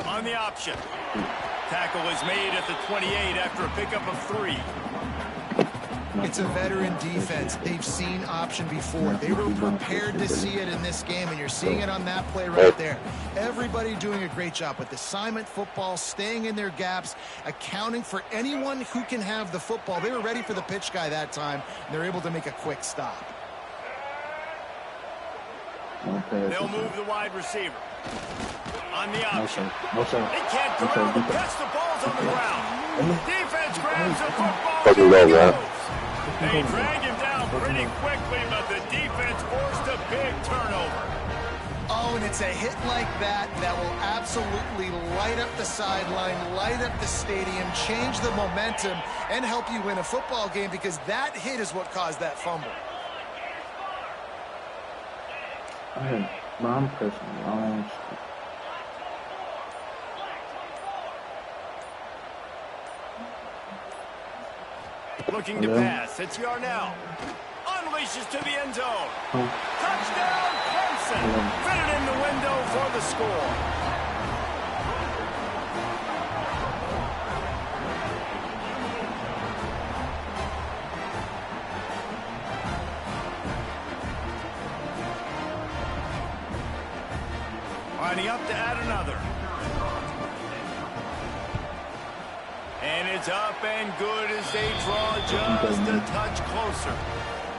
On the option. Tackle is made at the 28 after a pickup of 3. It's a veteran defense. They've seen option before. They were prepared to see it in this game, and you're seeing it on that play right there. Everybody doing a great job with assignment football, staying in their gaps, accounting for anyone who can have the football. They were ready for the pitch guy that time, and they're able to make a quick stop. They'll move the wide receiver. On the option. They can't throw the pass. The ball's on the ground. Defense grabs the football. They drag him down pretty quickly, but the defense forced a big turnover. Oh, and it's a hit like that that will absolutely light up the sideline, light up the stadium, change the momentum, and help you win a football game, because that hit is what caused that fumble. I'm pressing long. Looking to pass. It's Yarnell. Unleashes to the end zone. Touchdown, Clemson. Fitted in the window for the score. Lining up to add another. And it's up and good as they draw just a touch closer.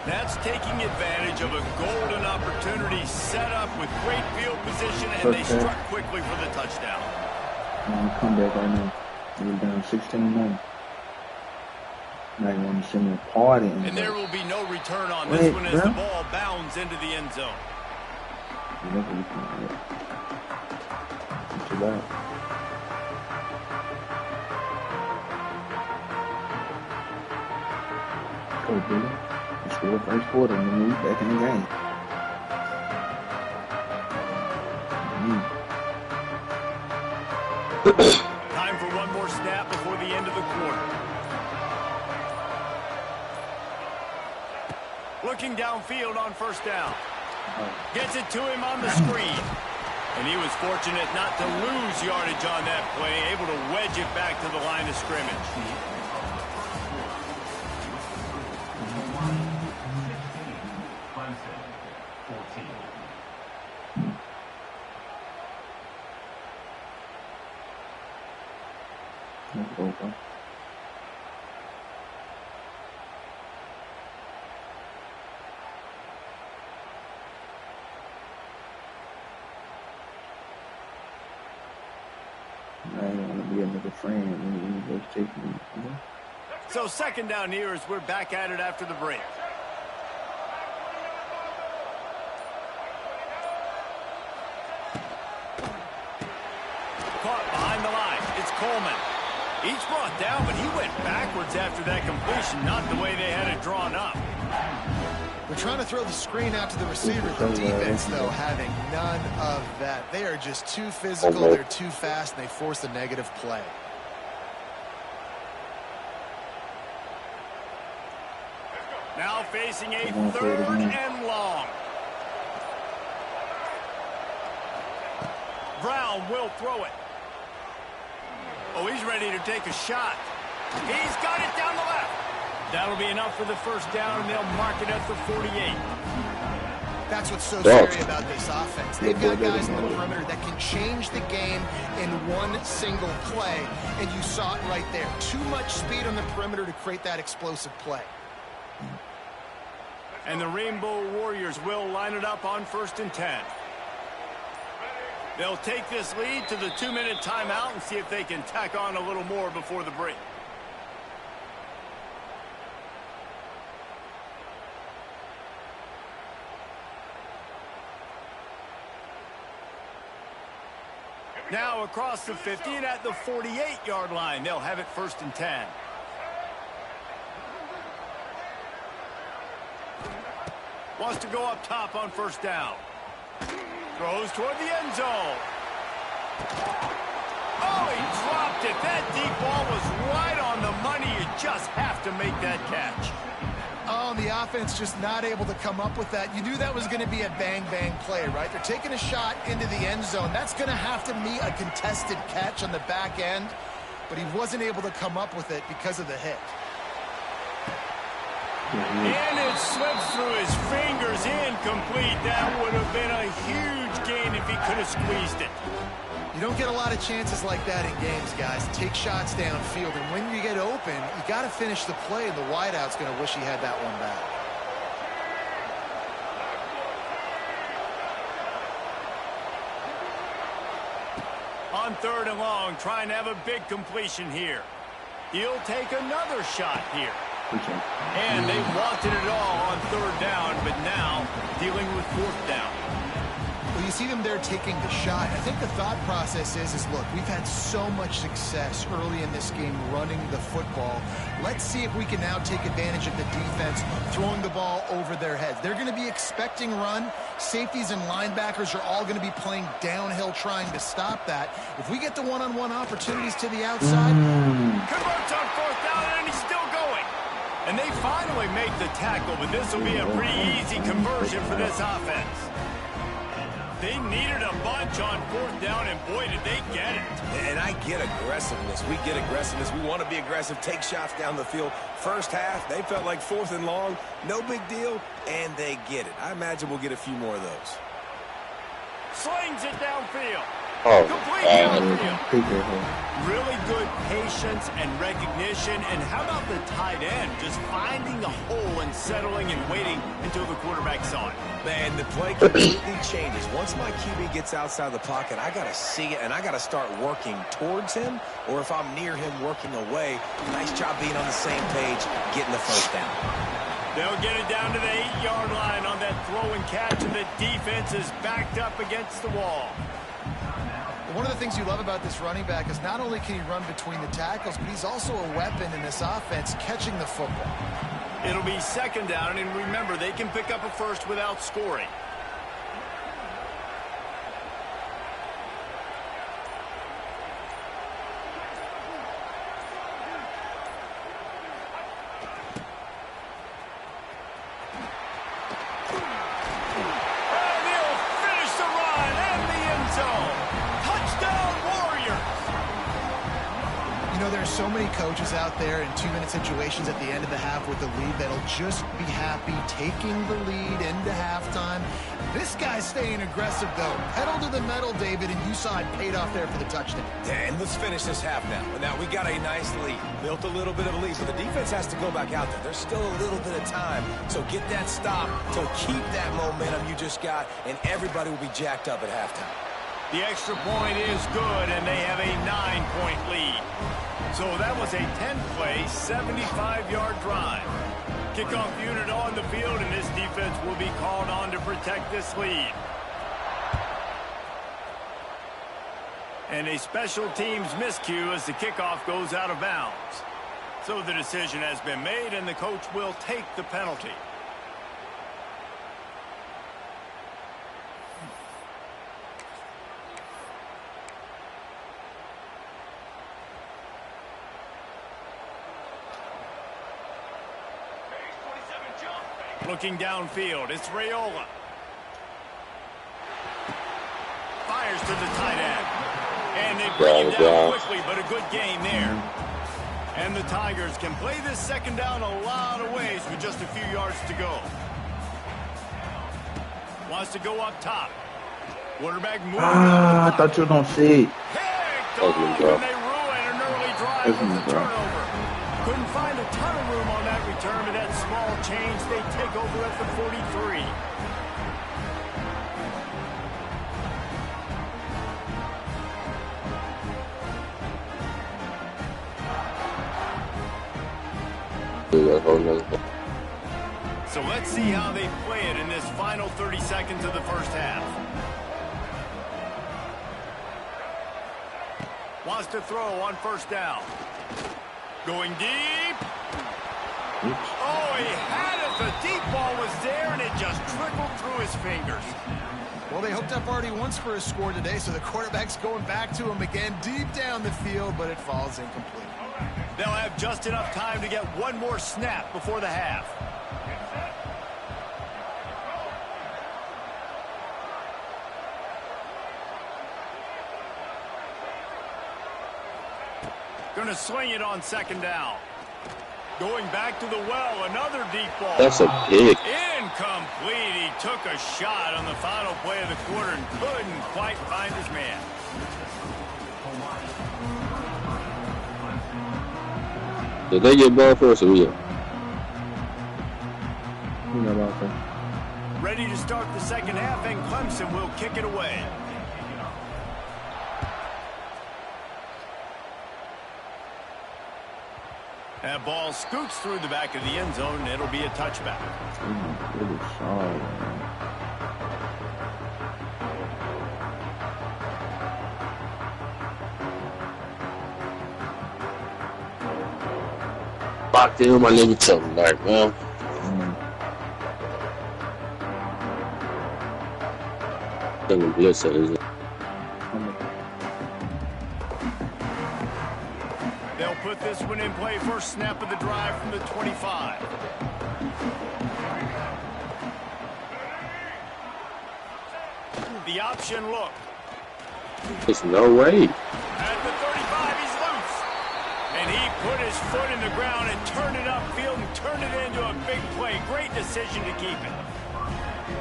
That's taking advantage of a golden opportunity set up with great field position, and they struck quickly for the touchdown. Come back right now. We're down 16-9. Now you want to send me a party. And there will be no return on this one as the ball bounds into the end zone. Coach Billy, you scored first quarter and then we back in the game. Time for one more snap before the end of the quarter. Looking downfield on first down. Gets it to him on the screen. And he was fortunate not to lose yardage on that play, able to wedge it back to the line of scrimmage. So second down here as we're back at it after the break. Caught behind the line. It's Coleman. Each brought down, but he went backwards after that completion, not the way they had it drawn up. They're trying to throw the screen out to the receiver. The defense, though, having none of that. They are just too physical. They're too fast, and they force a negative play. Now facing a third and long. Brown will throw it. Oh, he's ready to take a shot. He's got it down the left. That'll be enough for the first down, and they'll mark it at the 48. That's what's so scary about this offense. They've got guys in the perimeter that can change the game in one single play, and you saw it right there. Too much speed on the perimeter to create that explosive play. And the Rainbow Warriors will line it up on 1st and 10. They'll take this lead to the 2-minute timeout and see if they can tack on a little more before the break. Now across the 50 and at the 48-yard line, they'll have it 1st and 10. Wants to go up top on 1st down. Throws toward the end zone. Oh, he dropped it. That deep ball was right on the money. You just have to make that catch. Oh, the offense just not able to come up with that. You knew that was going to be a bang-bang play, right? They're taking a shot into the end zone. That's going to have to meet a contested catch on the back end, but he wasn't able to come up with it because of the hit. And it slips through his fingers, incomplete. That would have been a huge gain if he could have squeezed it. You don't get a lot of chances like that in games, guys. Take shots downfield, and when you get open, you got to finish the play, and the wideout's going to wish he had that one back. On 3rd and long, trying to have a big completion here. He'll take another shot here. And they wanted it all on 3rd down, but now dealing with 4th down. Well, you see them there taking the shot. I think the thought process is look, we've had so much success early in this game running the football. Let's see if we can now take advantage of the defense throwing the ball over their heads. They're going to be expecting run. Safeties and linebackers are all going to be playing downhill trying to stop that. If we get the one-on-one opportunities to the outside. Converts on 4th down, and he's still going. And they finally make the tackle, but this will be a pretty easy conversion for this offense. They needed a bunch on 4th down, and boy, did they get it. And I get aggressiveness. We get aggressiveness. We want to be aggressive, take shots down the field. First half, they felt like 4th and long. No big deal, and they get it. I imagine we'll get a few more of those. Slings it downfield. Oh, Complete downfield. Really good patience and recognition. And how about the tight end just finding a hole and settling and waiting until the quarterback saw it? Man, the play completely changes. Once my QB gets outside the pocket, I got to see it, and I got to start working towards him, or if I'm near him, working away. Nice job being on the same page, getting the 1st down. They'll get it down to the 8-yard line on that throw and catch, and the defense is backed up against the wall. One of the things you love about this running back is not only can he run between the tackles, but he's also a weapon in this offense catching the football. It'll be 2nd down, and remember, they can pick up a first without scoring. And he'll finish the run and the end zone. Touchdown, Warriors! You know, there's so many coaches out there in 2-minute situations at the end of the half with the lead that'll just be happy taking the lead into halftime. This guy's staying aggressive, though. Pedal to the metal, David, and you saw it paid off there for the touchdown. And let's finish this half now. Now, we got a nice lead. Built a little bit of a lead, but the defense has to go back out there. There's still a little bit of time. So get that stop to keep that momentum you just got, and everybody will be jacked up at halftime. The extra point is good, and they have a 9-point lead. So that was a 10-play, 75-yard drive. Kickoff unit on the field, and this defense will be called on to protect this lead. And a special teams miscue as the kickoff goes out of bounds. So the decision has been made, and the coach will take the penalty. Looking downfield, it's Raiola. Fires to the tight end. And they bring him down quickly, but a good gain there. And the Tigers can play this 2nd down a lot of ways with just a few yards to go. Wants to go up top. Quarterback moving. I thought you were going to see it. Picked off, and they ruin an early drive with the turnover. Couldn't find a ton of room on that return, but that small change, they take over at the 43. So let's see how they play it in this final 30 seconds of the first half. Wants to throw on 1st down. Going deep. Oh, he had it. The deep ball was there, and it just trickled through his fingers. Well, they hooked up already once for a score today, so the quarterback's going back to him again deep down the field, but it falls incomplete. They'll have just enough time to get one more snap before the half. Gonna swing it on second down. Going back to the well, another deep ball. That's a pig. Incomplete. He took a shot on the final play of the quarter and couldn't quite find his man. Did they get ball first or we? Ready to start the second half, and Clemson will kick it away. That ball scoots through the back of the end zone, and it'll be a touchback. Locked in my nigga something like, man. Doesn't blitz it, is it? They'll put this one in play. First snap of the drive from the 25. The option look. There's no way. At the 35, he's loose. And he put his foot in the ground and turned it upfield and turned it into a big play. Great decision to keep it.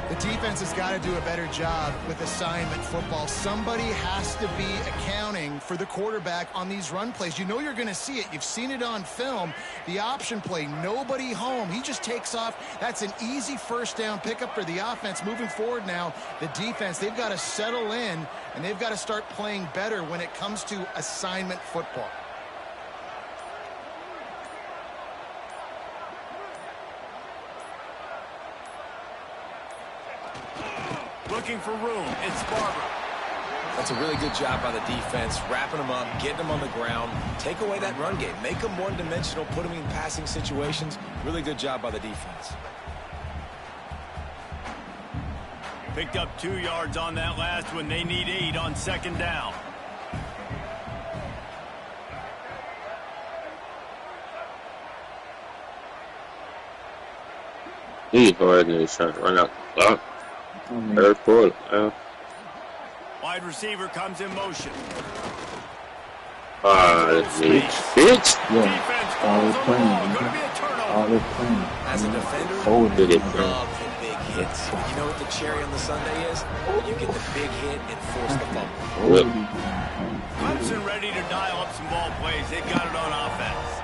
The defense has got to do a better job with assignment football. Somebody has to be accounting for the quarterback on these run plays. You know you're going to see it. You've seen it on film. The option play, nobody home. He just takes off. That's an easy first down pickup for the offense. Moving forward now, the defense, they've got to settle in, and they've got to start playing better when it comes to assignment football. Looking for room. It's Barber. That's a really good job by the defense, wrapping them up, getting them on the ground. Take away that run game. Make them one-dimensional, put them in passing situations. Really good job by the defense. Picked up 2 yards on that last one. They need 8 on second down. He's hard and he's trying to run out the clock. Third quarter, yeah. Wide receiver comes in motion. Bitch. Yeah. Defense calls on the ball. Going to be a turnover. As a defender, Hold it, love the big hits. You know what the cherry on the sundae is? You get the big hit and force the fumble. Clemson ready to dial up some ball plays. They've got it on offense.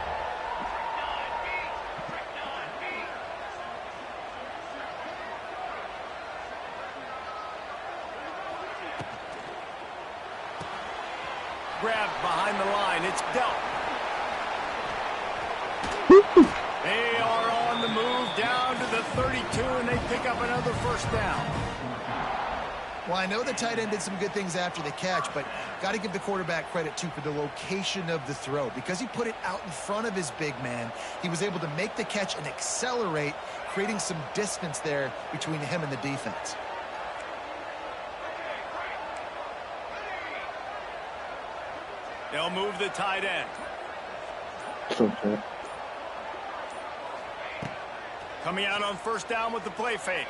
Grabbed behind the line. It's dealt. They are on the move down to the 32, and they pick up another first down. Well, I know the tight end did some good things after the catch, but got to give the quarterback credit, too, for the location of the throw. Because he put it out in front of his big man, he was able to make the catch and accelerate, creating some distance there between him and the defense. They'll move the tight end. Okay. Coming out on first down with the play fake.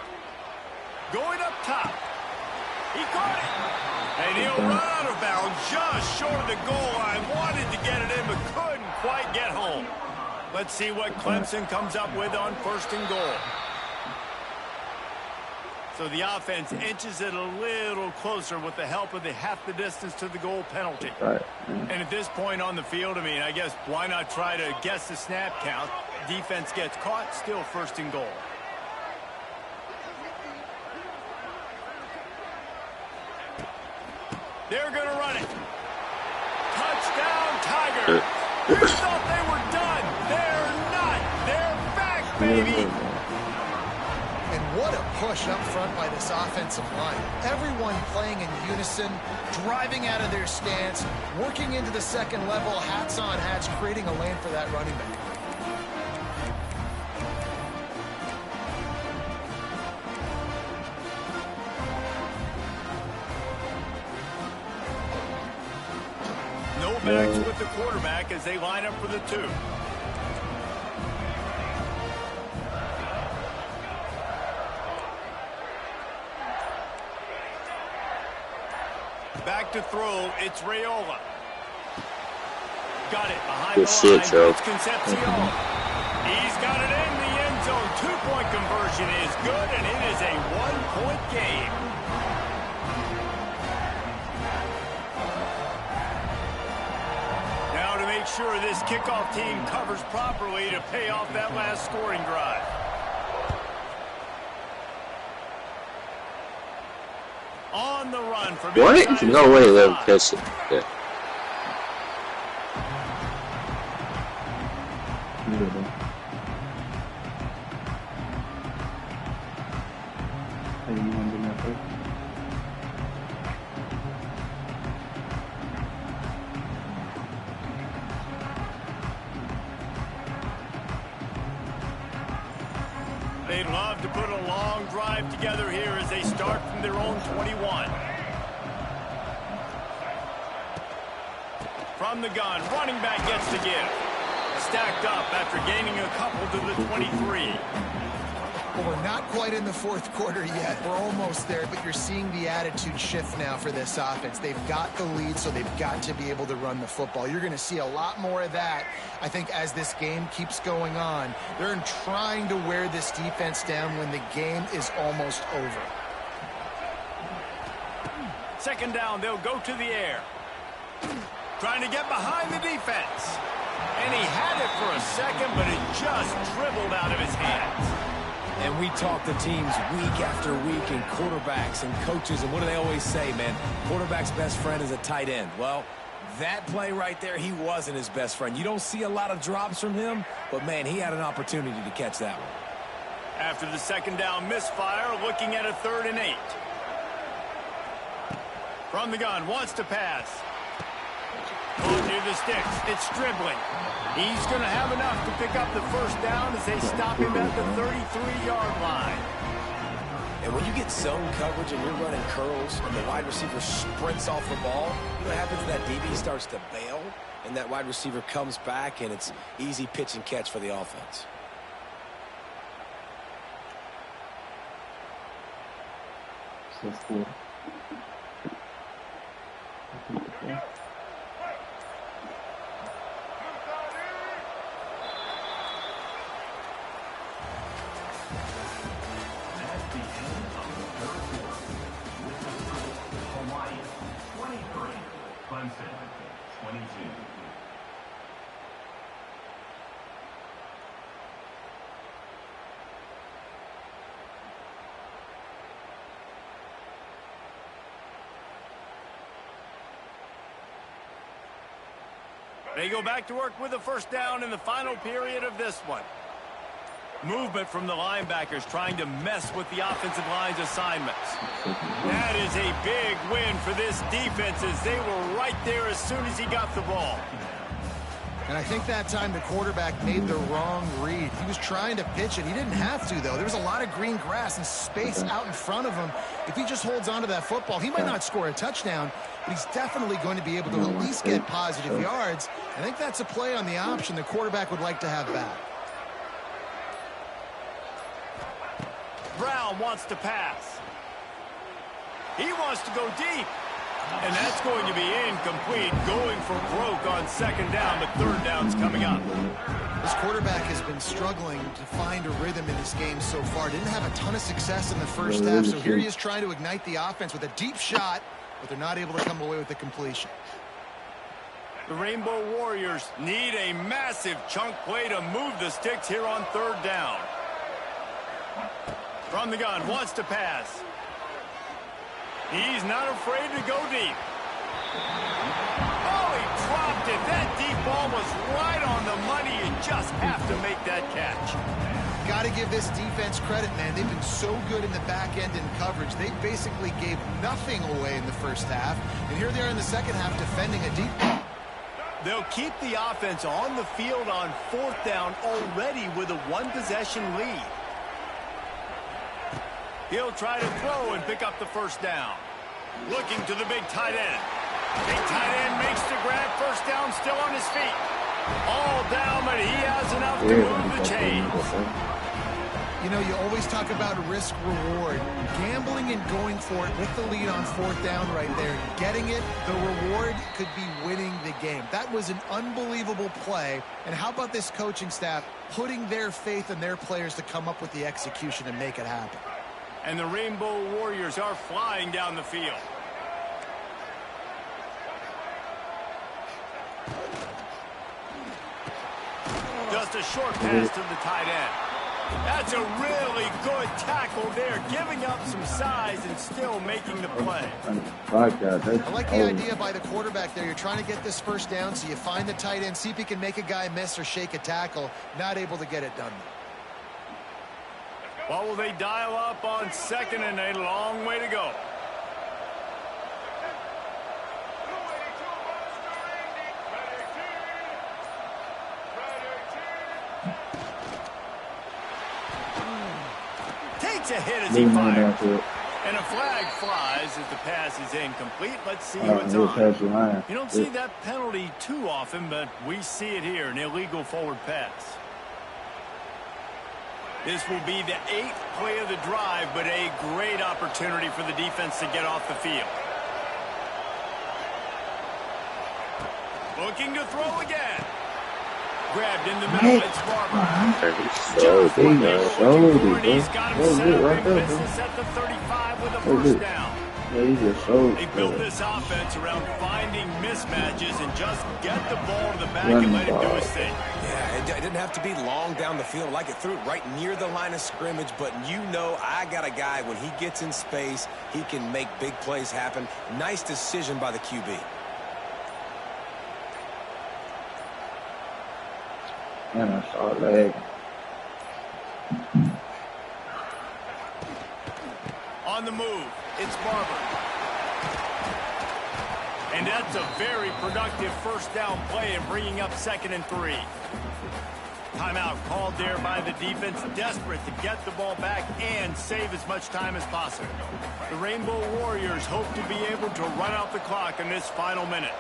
Going up top. He caught it. And he'll run out of bounds just short of the goal line. Wanted to get it in, but couldn't quite get home. Let's see what Clemson comes up with on first and goal. So the offense inches it a little closer with the help of the half the distance to the goal penalty. Right. And at this point on the field, I mean, I guess why not try to guess the snap count? Defense gets caught, still first and goal. They're going to run it. Touchdown, Tigers. You thought they were done. They're not. They're back, baby. And what a push up front by this offensive line. Everyone playing in unison, driving out of their stance, working into the second level, hats on hats, creating a lane for that running back. No backs with the quarterback as they line up for the 2. Back to throw, it's Raiola. got it behind Good the shit, line. Joe. It's Concepcion. He's got it in the end zone. 2-point conversion is good, and it is a 1-point game. Now to make sure this kickoff team covers properly to pay off that last scoring drive. On the run from what? No way let him catch it. Yeah. They'd love to put a long drive together here as they start from their own 21. From the gun, running back gets the give. Stacked up after gaining a couple to the 23. Well, we're not quite in the fourth quarter yet. We're almost there, but you're seeing the attitude shift now for this offense. They've got the lead, so they've got to be able to run the football. You're going to see a lot more of that, I think, as this game keeps going on. They're trying to wear this defense down when the game is almost over. Second down, they'll go to the air. Trying to get behind the defense. And he had it for a second, but it just dribbled out of his hands. And we talk to teams week after week and quarterbacks and coaches, and what do they always say, man? Quarterback's best friend is a tight end. Well, that play right there, he wasn't his best friend. You don't see a lot of drops from him, but, man, he had an opportunity to catch that one. After the second down misfire, looking at a 3rd and 8. From the gun, wants to pass. Caught near the sticks. It's dribbling. He's going to have enough to pick up the first down as they stop him at the 33-yard line. And when you get zone coverage and you're running curls and the wide receiver sprints off the ball, you know what happens? That DB starts to bail, and that wide receiver comes back, and it's easy pitch and catch for the offense. They go back to work with a first down in the final period of this one. Movement from the linebackers trying to mess with the offensive line's assignments. That is a big win for this defense as they were right there as soon as he got the ball. And I think that time the quarterback made the wrong read. He was trying to pitch it. He didn't have to, though. There was a lot of green grass and space out in front of him. If he just holds on to that football, he might not score a touchdown, but he's definitely going to be able to at least get positive yards. I think that's a play on the option the quarterback would like to have back. Brown wants to pass. He wants to go deep. And that's going to be incomplete, going for broke on second down, but third down's coming up. This quarterback has been struggling to find a rhythm in this game so far. Didn't have a ton of success in the first half, so here he is trying to ignite the offense with a deep shot, but they're not able to come away with the completion. The Rainbow Warriors need a massive chunk play to move the sticks here on third down. From the gun, wants to pass. He's not afraid to go deep. Oh, he dropped it. That deep ball was right on the money. You just have to make that catch. Got to give this defense credit, man. They've been so good in the back end in coverage. They basically gave nothing away in the first half. And here they are in the second half defending a deep ball. They'll keep the offense on the field on fourth down already with a one-possession lead. He'll try to throw and pick up the first down. Looking to the big tight end. Big tight end makes the grab. First down, still on his feet. All down, but he has enough to move the chains. You You know, you always talk about risk-reward. Gambling and going for it with the lead on 4th down right there, getting it, the reward could be winning the game. That was an unbelievable play. And how about this coaching staff putting their faith in their players to come up with the execution and make it happen? And the Rainbow Warriors are flying down the field. Just a short pass to the tight end. That's a really good tackle there, giving up some size and still making the play. I like the idea by the quarterback there. You're trying to get this 1st down, so you find the tight end, see if he can make a guy miss or shake a tackle. Not able to get it done. Well, will they dial up on 2nd and a long way to go? Takes a hit as he fires. And a flag flies as the pass is incomplete. Let's see what's on. You don't see that penalty too often, but we see it here, an illegal forward pass. This will be the 8th play of the drive, but a great opportunity for the defense to get off the field. Looking to throw again. Grabbed in the middle, it's Barber. He's got him set up in business at the 35 with a 1st down. They built this offense around finding mismatches and just get the ball to the back and let it do its thing. Yeah, it didn't have to be long down the field. Like it threw it right near the line of scrimmage, but you know I got a guy, when he gets in space, he can make big plays happen. Nice decision by the QB. Man, I saw a leg. On the move, it's Barber. And that's a very productive 1st down play and bringing up 2nd and 3. Timeout called there by the defense, desperate to get the ball back and save as much time as possible. The Rainbow Warriors hope to be able to run out the clock in this final minute.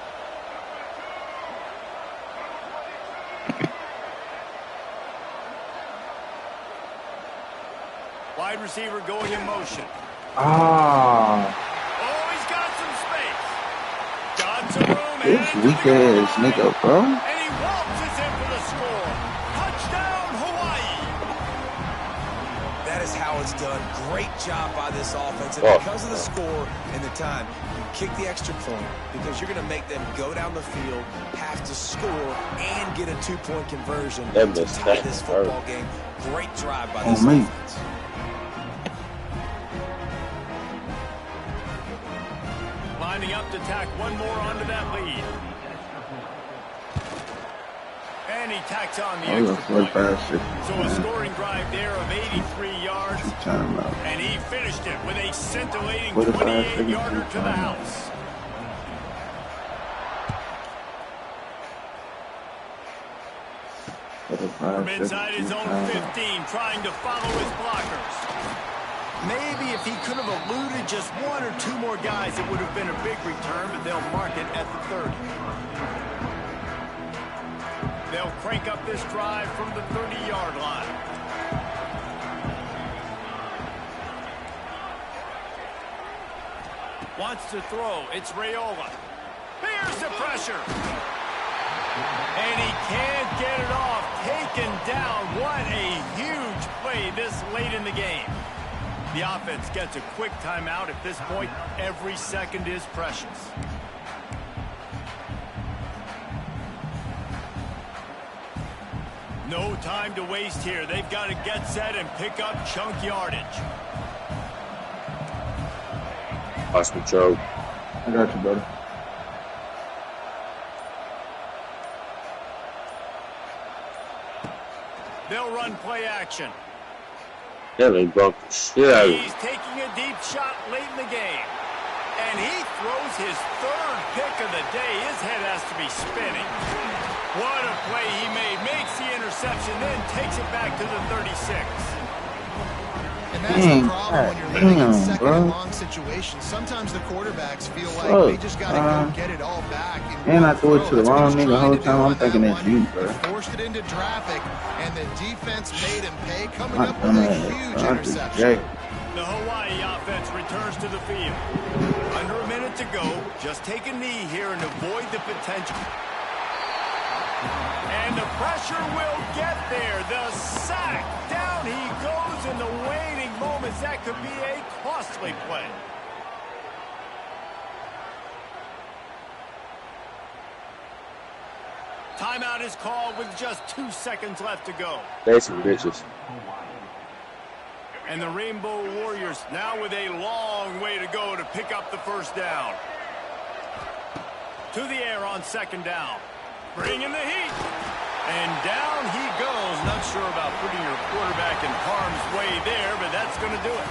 Wide receiver going in motion. Oh, he's got some space. Got some room. This weak ass nigga, bro. And he waltzes in for the score. Touchdown, Hawaii. That is how it's done. Great job by this offense. And because of the score and the time, you kick the extra point because you're going to make them go down the field, have to score, and get a 2-point conversion to tie this football game. Great drive by this offense. Lining up to tack one more onto that lead. And he tacks on the extra point. So a scoring drive there of 83 yards. And he finished it with a scintillating 28-yarder to the house. From inside his own 15, trying to follow his blockers. Maybe if he could have eluded just 1 or 2 more guys, it would have been a big return, but they'll mark it at the 30. They'll crank up this drive from the 30-yard line. Wants to throw. It's Raiola. Here's the pressure. And he can't get it off. Taken down. What a huge play this late in the game. The offense gets a quick timeout. At this point, every second is precious. No time to waste here. They've got to get set and pick up chunk yardage. Pass control. I got you, brother. They'll run play action. Yeah, they broke the shit out of him. He's taking a deep shot late in the game. And he throws his 3rd pick of the day. His head has to be spinning. What a play he made. Makes the interception, then takes it back to the 36. And that's the problem when you're living in second and long situations. Sometimes the quarterbacks feel like they just got to go get it all back. And I threw it to the wrong nigga the whole time. I'm thinking that's you, bro. Forced it into traffic, and the defense made him pay, coming up with a huge interception. The Hawaii offense returns to the field. Under a minute to go. Just take a knee here and avoid the potential. And the pressure will get there. The sack. Down he goes in the waning moments. That could be a costly play. Timeout is called with just 2 seconds left to go. They some bitches. And the Rainbow Warriors now with a long way to go to pick up the first down. To the air on second down. Bringing the heat. And down he goes. Not sure about putting your quarterback in harm's way there, but that's going to do it.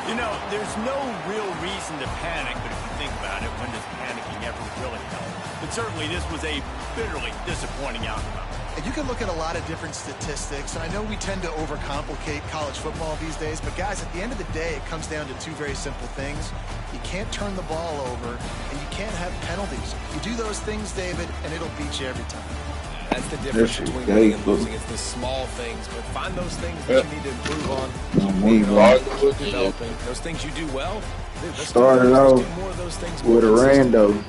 You know, there's no real reason to panic, but if you think about it, when does panicking ever really help? But certainly this was a bitterly disappointing outcome. And you can look at a lot of different statistics, and I know we tend to overcomplicate college football these days, but guys, at the end of the day, it comes down to two very simple things. You can't turn the ball over, and you can't have penalties. You do those things, David, and it'll beat you every time. That's the difference between winning and losing. It's the small things, but find those things that you need to improve on. Developing those things you do well. Started out with a rando.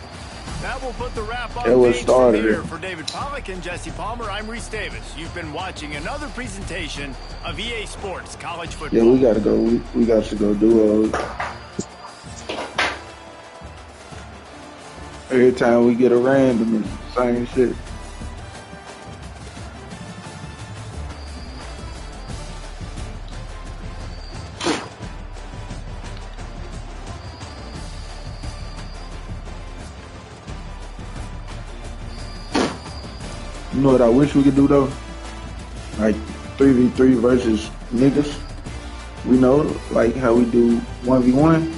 That will put the wrap on page here for David Pollack and Jesse Palmer. I'm Reese Davis. You've been watching another presentation of EA Sports College Football. Yeah, we gotta go. We got to go do every time we get a random, it's the same shit. You know what I wish we could do though? Like 3v3 versus niggas. We know, like how we do 1v1.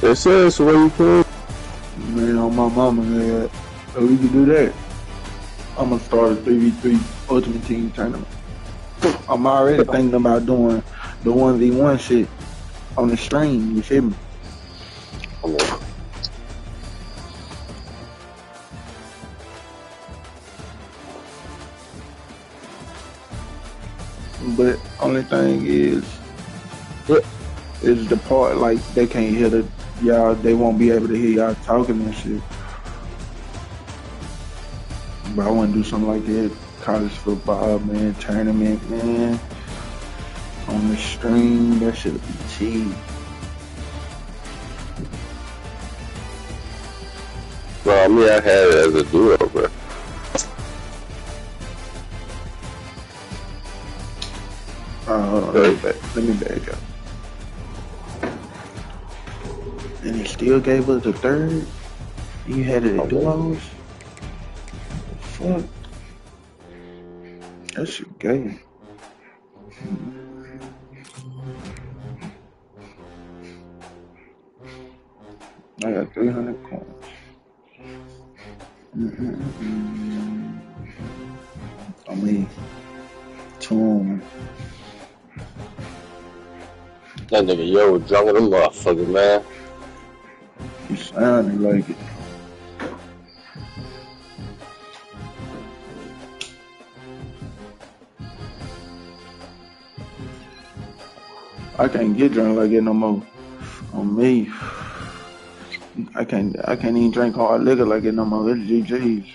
That's the way you play. Man, on my mama, man. So we can do that. I'm gonna start a 3v3 Ultimate Team tournament. I'm already thinking about doing the 1v1 shit on the stream, you feel me? But only thing is the part like they can't hear y'all. They won't be able to hear y'all talking and shit. But I want to do something like that, college football, man, tournament, man, on the stream. That should be cheap. Well, I mean, I had it as a duo, bro. Let me back up. And he still gave us a third? You had it at duos? Fuck. That shit gay. I got 300 coins. I mean, 2. That nigga Yo was drunk with a motherfucker, man. He sounded like it. I can't get drunk like it no more. On me. I can't even drink hard liquor like it no more. It's GG's.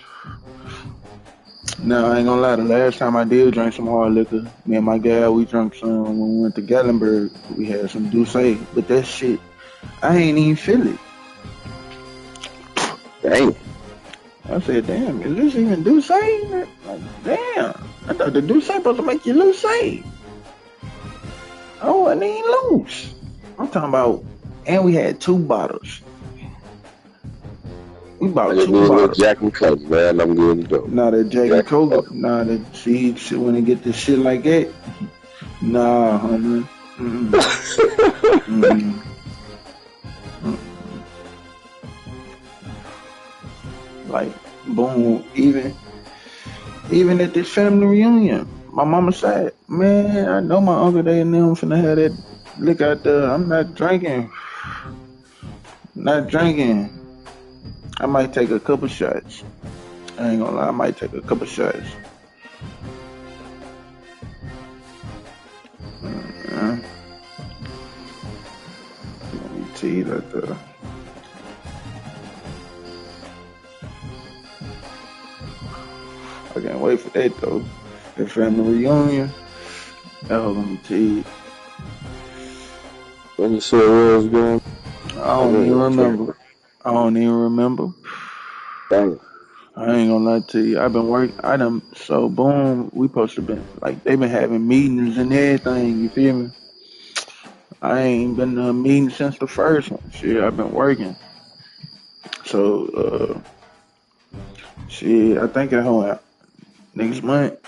Now, I ain't gonna lie, the last time I did drink some hard liquor, me and my gal, we drank some when we went to Gatlinburg. We had some Douce, but that shit, I ain't even feel it. Dang. I said, damn, is this even Douce? Like, damn, I thought the Douce supposed to make you loose. I wasn't even loose. I'm talking about, and we had 2 bottles. We bought 2 bottles. Jack and Coke, man. I'm good to go. Nah, that Jack and Coke. Nah, that shit when they get this shit like that. Nah, homie. Like, boom. Even at this family reunion, my mama said, "Man, I know my uncle they and them finna have Look out there. I'm not drinking. Not drinking. I might take a couple shots. I ain't gonna lie. I might take a couple shots. Let me tell you that. I can't wait for that though. The family reunion. That whole gonna be tea. When you said where was going? I don't even remember. I don't even remember. Dang. I ain't gonna lie to you. I've been working. So boom. We supposed to been like they been having meetings and everything. You feel me? I ain't been to a meeting since the first one. Shit, I've been working. So shit, I think I hold next month,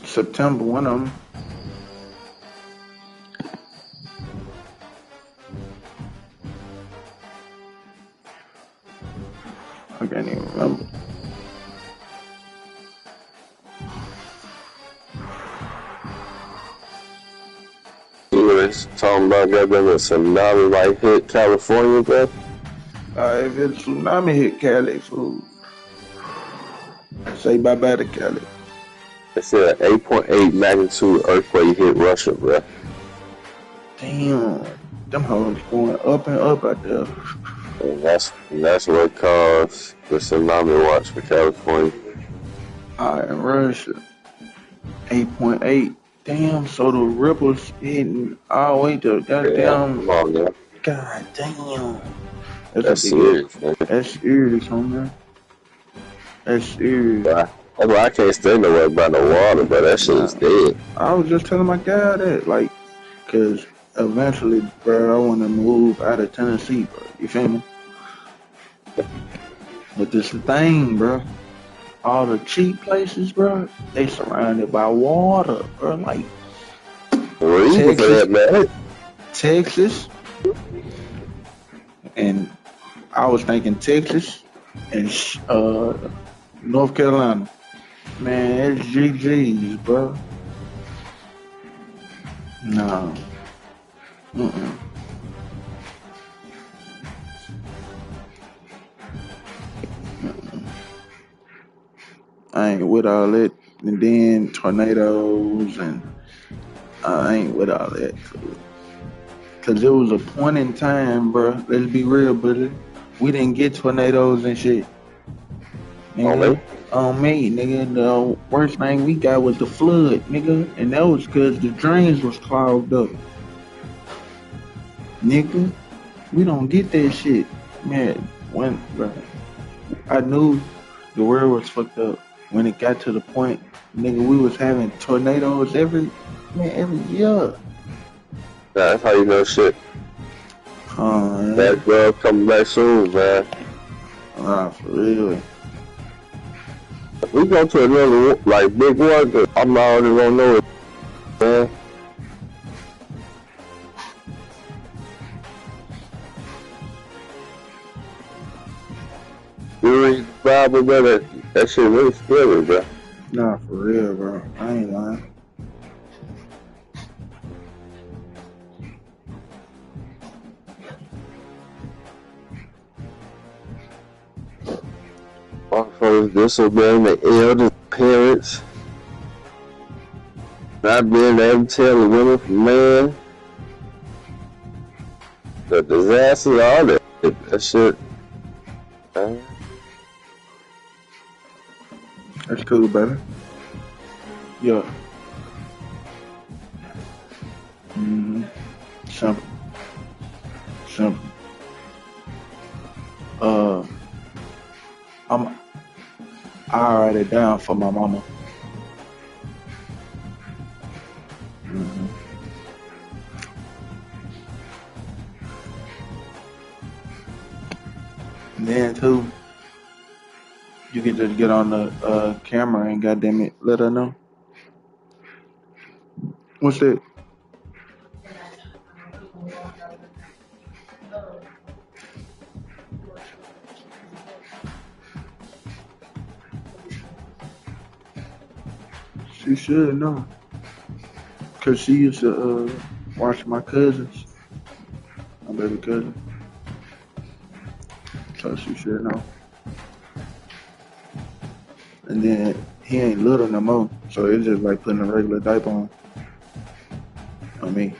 September, one of them. I can't even remember. Talking about goddamn tsunami like hit California, bro. If it's tsunami hit Cali, fool, say bye bye to Cali. They said an 8.8 magnitude earthquake hit Russia, bro. Damn, them hoes going up and up out there. And that's what caused the tsunami watch for California. In Russia, 8.8. Damn, so the ripples hitting all the way to goddamn. Come on, man. God damn. That's serious, man. That's serious, homie. That's serious. I can't stay nowhere by the water, but that shit is dead. I was just telling my guy that, like, cause eventually, bro, I want to move out of Tennessee, bro. You feel me? But this thing, bro. All the cheap places, bro, they surrounded by water, bro. Like Texas, and I was thinking Texas and North Carolina. Man, it's GG's, bro. No. I ain't with all that. And then tornadoes, and I ain't with all that. Cause there was a point in time, bro. Let's be real, buddy. We didn't get tornadoes and shit. Nigga, on me, nigga. The worst thing we got was the flood, nigga, and that was cause the drains was clogged up. Nigga, we don't get that shit, man. Bro, I knew the world was fucked up when it got to the point, nigga, we was having tornadoes every year. That's how you know shit. That girl coming back soon, man. For real. If we go to another, like, big one, I'm already gonna know it, man. You read the Bible, bro, that shit really scary, bro. Nah, for real, bro. I ain't lying. Motherfuckers disobeying the elders, parents, not being able to tell the women from man, the disasters, all that shit. That's cool, baby. Yeah. Simple. I write it down for my mama. And then too, you can just get on the camera and goddamn it, let her know. What's that? She should know. Cause she used to watching my cousins. My baby cousin. So she should know. And then he ain't little no more. So it's just like putting a regular diaper on me.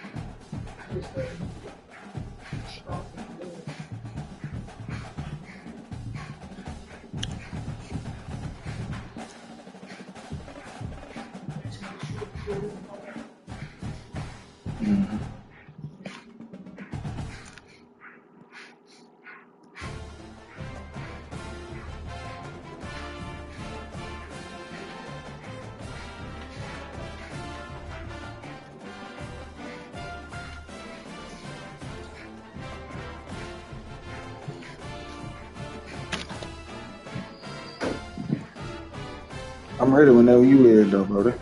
I'm ready whenever you ready, though, brother.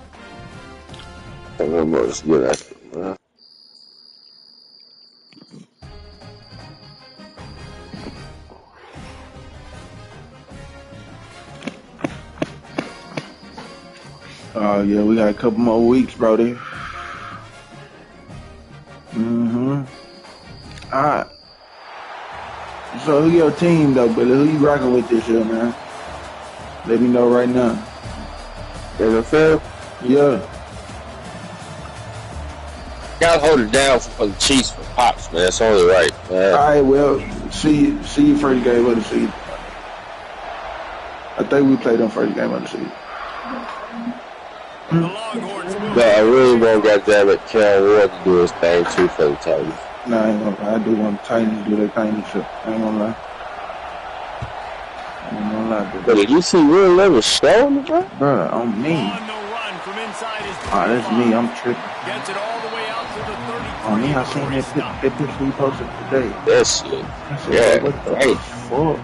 I'm almost good at it, man. Oh, yeah, we got a couple more weeks, brother. All right. So who your team, though, Billy? Who you rocking with this year, man? Let me know right now. NFL? Yeah. Gotta hold it down for the Chiefs for Pops, man. That's only right, man. All right, well, see you first game of the season. I think we played on first game of the season. But I really want goddammit Cal Ward to do his thing too for the Titans. Nah, I ain't gonna lie. I do want the Titans to do their thing this year. I ain't gonna lie. But did you see Will Levis stolen, bro? Bro, on me. That's me. I'm tripping. Gets it all the way out to the 30. On me, I seen that picture we posted today. That shit. I said, bro, what the fuck?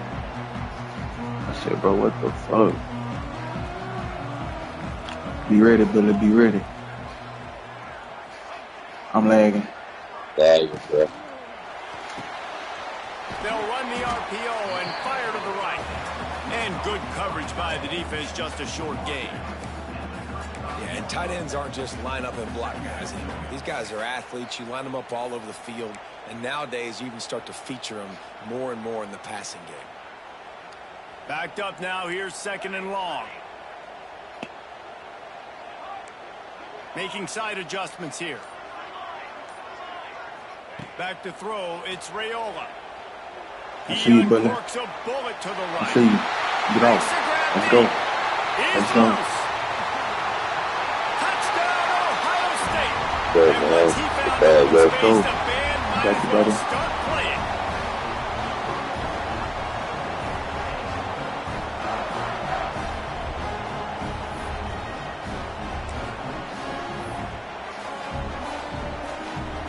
I said, bro, what the fuck? Be ready, Billy. Be ready. I'm lagging. Lagging, bro. They'll run the RPO and fire to the right. And good coverage by the defense, just a short gain. Yeah, and tight ends aren't just line up and block guys anymore. These guys are athletes. You line them up all over the field. And nowadays, you even start to feature them more and more in the passing game. Backed up now. Here's second and long. Making side adjustments here. Back to throw. It's Raiola. I see you, brother. A bullet to the right. I see you. Get off. Let's go. Let's go. Touchdown, Ohio State. Good, man. Let's go. Got you, brother. Start playing.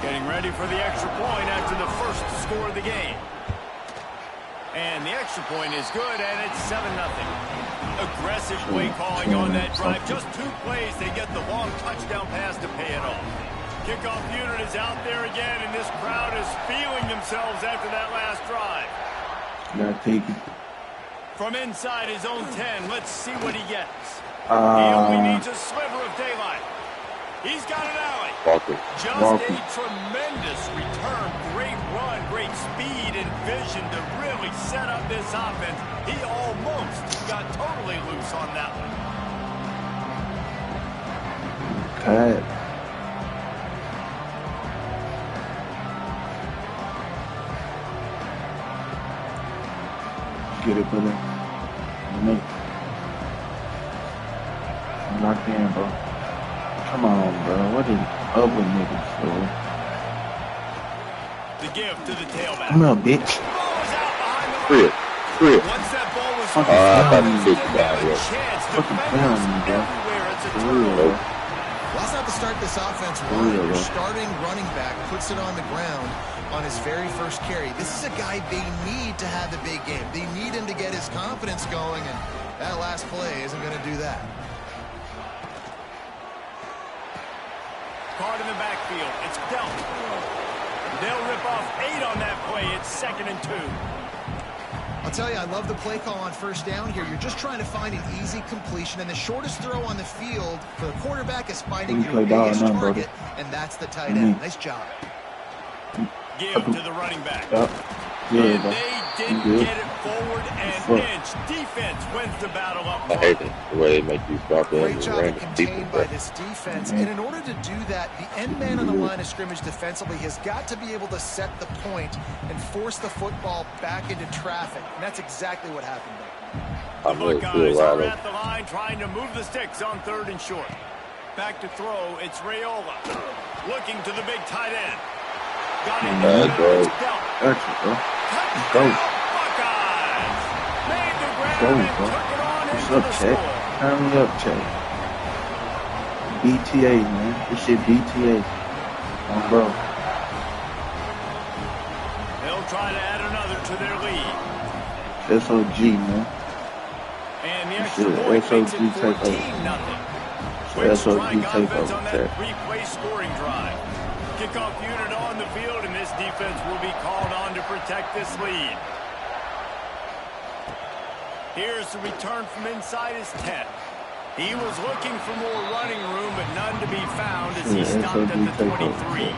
Getting ready for the extra point after the first score of the game. And the extra point is good, and it's 7-0. Aggressive play calling on that drive. Just 2 plays, they get the long touchdown pass to pay it off. Kickoff unit is out there again, and this crowd is feeling themselves after that last drive. Gotta take it. From inside his own 10, let's see what he gets. He only needs a sliver of daylight. He's got an alley. Just a tremendous return. Great run, great speed and vision to really set up this offense. He almost got totally loose on that one. Okay. Get it, brother. I'm locked in, bro. Come on, bro. What is up with niggas, bro? The give to the tailback. Come on, bitch. Free it. Free it. Once that ball was I thought you did that, Fucking down, bro. For real, bro. Let's not to start this offense right. Your starting running back puts it on the ground on his very first carry. This is a guy they need to have the big game. They need him to get his confidence going, and that last play isn't going to do that. Caught in the backfield. It's dealt. They'll rip off 8 on that play. It's 2nd and 2. I'll tell you, I love the play call on first down here. You're just trying to find an easy completion, and the shortest throw on the field for the quarterback is finding your biggest target, and that's the tight end. Nice job. Give to the running back. Yeah, and they didn't get it forward an inch. Defense wins the battle up. I hate it, the way they make you stop in. Great job of contained by this defense. And in order to do that, the end man on the line of scrimmage defensively has got to be able to set the point and force the football back into traffic. And that's exactly what happened there. The Buckeyes are at the line trying to move the sticks on 3rd and short. Back to throw, it's Raiola. Looking to the big tight end. Got it. Go. Buckeyes. Made the grab and took it on into the score. Turn me up, Chet. BTA, man. This shit BTA. Bro. They'll try to add another to their lead. SoG, man. And the extra point makes it 14-0. Quick strike offense on that 3-play scoring drive. Kickoff unit on the field, and this defense will be called on to protect this lead. Here's the return from inside his 10. He was looking for more running room, but none to be found as he stopped at the 23.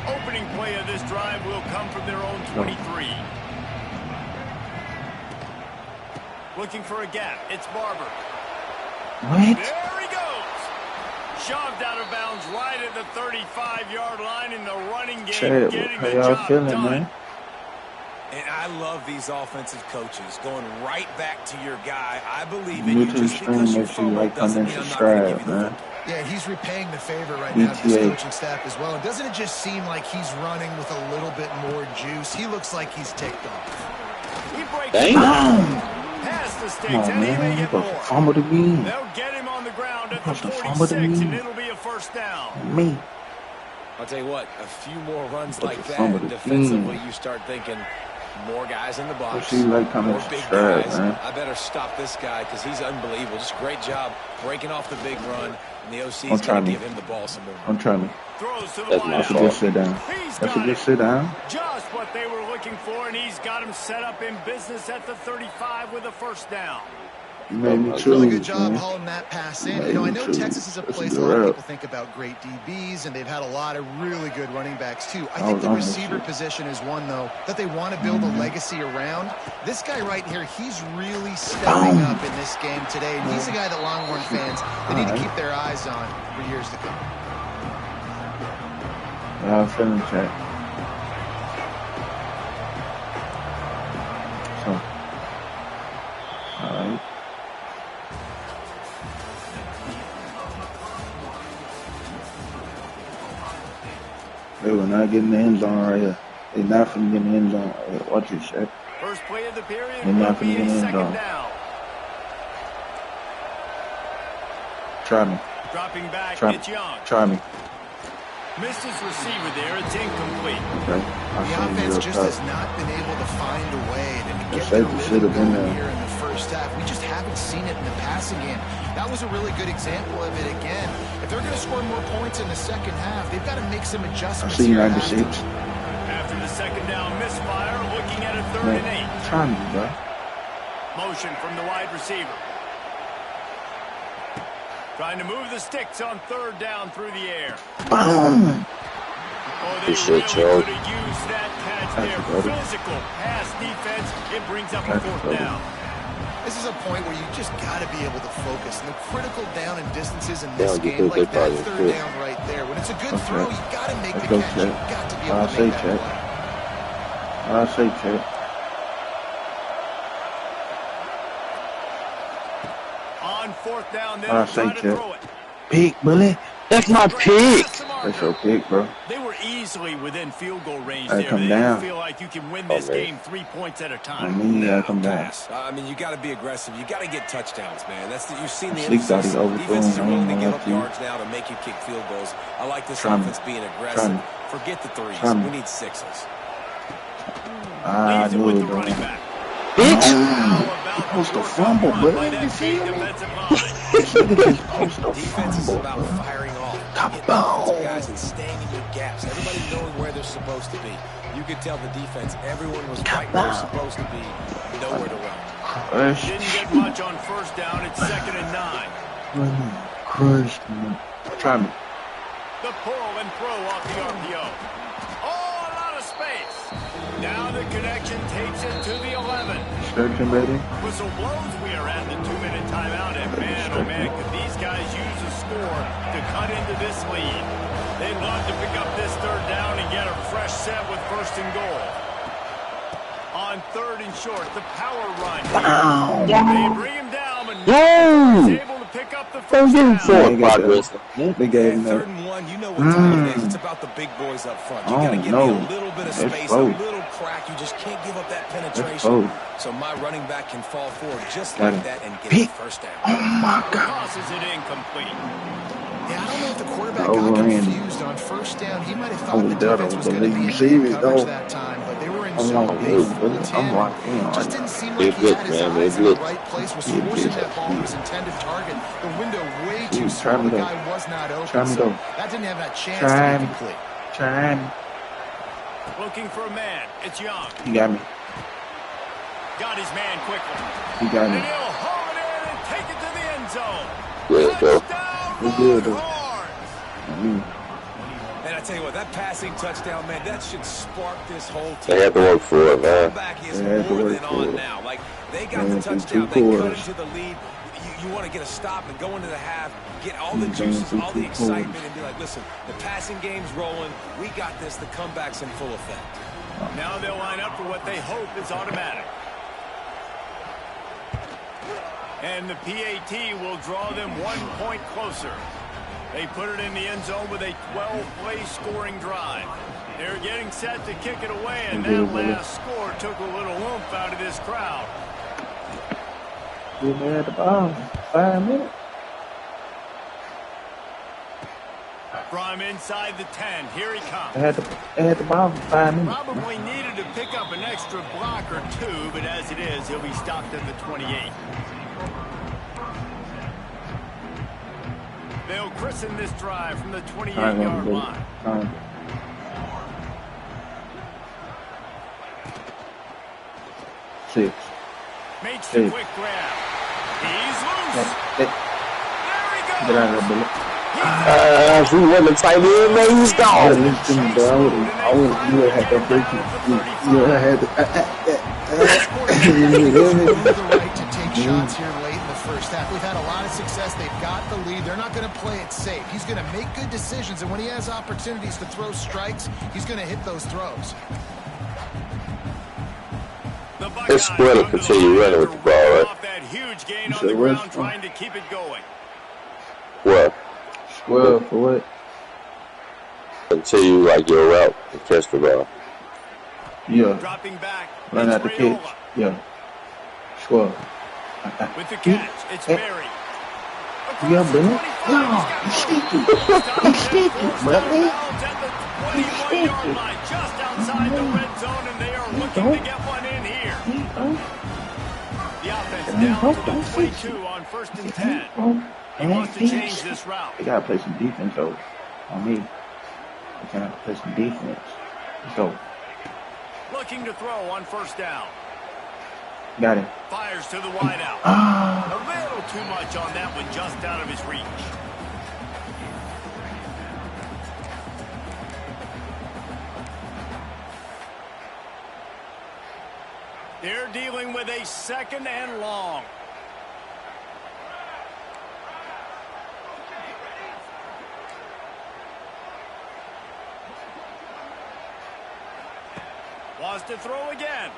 Opening play of this drive will come from their own 23. Looking for a gap. It's Barber. What? There he goes. Shoved out of bounds right at the 35-yard line in the running game. Chad, getting how the y'all job feeling, done. man? And I love these offensive coaches going right back to your guy. I believe in you just because you fumbled doesn't mean I'm not going to give you the football. Yeah, he's repaying the favor right now to this coaching staff as well. And doesn't it just seem like he's running with a little bit more juice? He looks like he's ticked off. He breaks Damn. past the stakes, Come on, and he may man. You get supposed more. to fumble the game. They'll get him on the ground at the Supposed to fumble 46, the and game. it'll be a first down. Me. I'll tell you what, a few more runs Supposed like to that, fumble and the defensively game. you start thinking more guys in the box, She like coming more to big subscribe, guys. man. I better stop this guy because he's unbelievable. Just great job breaking off the big run, and the OC is going to give him the ball some more. Don't try me. Throws to the That's wide my I should out. just sit down. He's I got should it. just sit down. Just what they were looking for, and he's got him set up in business at the 35 with a first down. You made me choose, Really good job man. hauling that pass in. You know, I know Texas is a place a lot of people think about great DBs, and they've had a lot of really good running backs, too. I think the receiver position is one, though, that they want to build a legacy around. This guy right here, he's really stepping up in this game today, and he's a guy that Longhorn fans, they need to keep their eyes on for years to come. Yeah, I'm feeling check. So, all right. They were not getting the end zone right here. They're not finna get in the end zone right here. Watch this shit. First play of the period They're will not be finna get a in the end second zone. down. Try me. Dropping back, Try me. it's Young. Try me. Missed his receiver there. It's incomplete. Okay. The offense just has not been able to find a way to get safety their should rhythm have been going there. here in the first half. We just haven't seen it in the passing game. That was a really good example of it again. If they're going to score more points in the second half, they've got to make some I adjustments see you here. 96. After the second down misfire, looking at a 3rd Man, and 8. try me, bro. Motion from the wide receiver. Trying to move the sticks on 3rd down through the air. Boom. Oh, they really could have used that catch there. Physical pass defense. It brings up a 4th down. This is a point where you just got to be able to focus. And the critical down and distances in this game, like that 3rd down right there. When it's a good throw, you got to make the catch. You got to be able to make that play. I say check. On 4th down, I they'll say try to check. throw it. Pick, bully. That's my pick. That's your pick, bro. They were easily within field goal range Hey, there. come They down. feel like you can win this game 3 points at a I time. mean, yeah, come down. Pass. I mean, you got to be aggressive. You got to get touchdowns, man. You've seen the Slick thought emphasis. he overthrew Defenses him. are willing to I give don't up know yards now to make you kick field goals. I like this Try me. offense being Try aggressive. me. Forget the threes. Try me. We need sixes. I Leads it knew with it, the bro. running back. bitch. Supposed to fumble, bro. You feel me? Defense is about firing off. Getting guys and staying in your gaps. Everybody knowing where they're supposed to be. You could tell the defense, everyone was right where they're supposed to be. Nowhere to run. Didn't get much on first down. It's 2nd and 9. Christ, man. Try me. The pull and throw off the RPO. Oh, a lot of space. Now the connection takes it to the 11. Stretching, baby. Whistle blows. We are at the 2-minute timeout. And man, oh man, could these guys use a score to cut into this lead. They'd love to pick up this 3rd down and get a fresh set with 1st and goal. On 3rd and short, the power run. They bring him down, but he's able to pick up the 1st down. They gave him that. 3rd and 1, you know what time it is. It's about the big boys up front. You got to give me a little bit of space, a little crack. You just can't give up that penetration. So my running back can fall forward just like that and get the 1st down. Oh my God. Tosses it incomplete. Yeah, I don't know if the quarterback got confused on 1st down. He might have thought the defense was going to be in coverage that time, but they were in zone 8. Just didn't seem like he had his eyes in the right place, was forcing that ball to his intended target. The window way too small. The guy was not open, so that didn't have that chance to be complete. Looking for a man. It's Young. He got me. Got his man quickly. He got me. And he'll haul it in and take it to the end zone. Let's go. We're good, though. And I tell you what, that passing touchdown, man, that should spark this whole team. They have to work for it, man. Back is more than on now. Like, they got the touchdown, they cut into the lead. You want to get a stop and go into the half, get all the juices, all the excitement, and be like, listen, the passing game's rolling. We got this. The comeback's in full effect. Now they'll line up for what they hope is automatic. And the PAT will draw them 1 point closer. They put it in the end zone with a 12-play scoring drive. They're getting set to kick it away, and that last score took a little oomph out of this crowd. We're there at the bottom. 5 minutes. From inside the 10, here he comes. They had the bottom 5 minutes. Probably needed to pick up an extra block or 2, but as it is, he'll be stopped at the 28. They'll christen this drive from the 28-yard line. 6. Makes the quick grab. He's loose. There he goes. Get out of there, Billy. If we wasn't tight end, man, he's gone. I would have had that breaking. You would have had the right to take shots here late in the first half. We've had a lot of success. They've got the lead. They're not going to play it safe. He's going to make good decisions, and when he has opportunities to throw strikes, he's going to hit those throws. Let's split it continue running with the ball, right? That huge gain on the ground, trying to keep it going. What? Well, for what? Until you like your route and catch the ball. Yeah. Dropping back. Run out the catch. Yeah. Squad. With the catch, it's Barry. Yeah, Billy. No, he's sneaky. He's sneaky, brother. He's sneaky. Just outside the red zone, and they are looking to get one in here. The offense down to the 22 on 1st and 10. He wants to change this route. They gotta play some defense though. On me. They gotta play some defense. Let's go. Looking to throw on 1st down. Got it. Fires to the wide out. A little too much on that one, just out of his reach. They're dealing with a 2nd and long. Wants to throw again.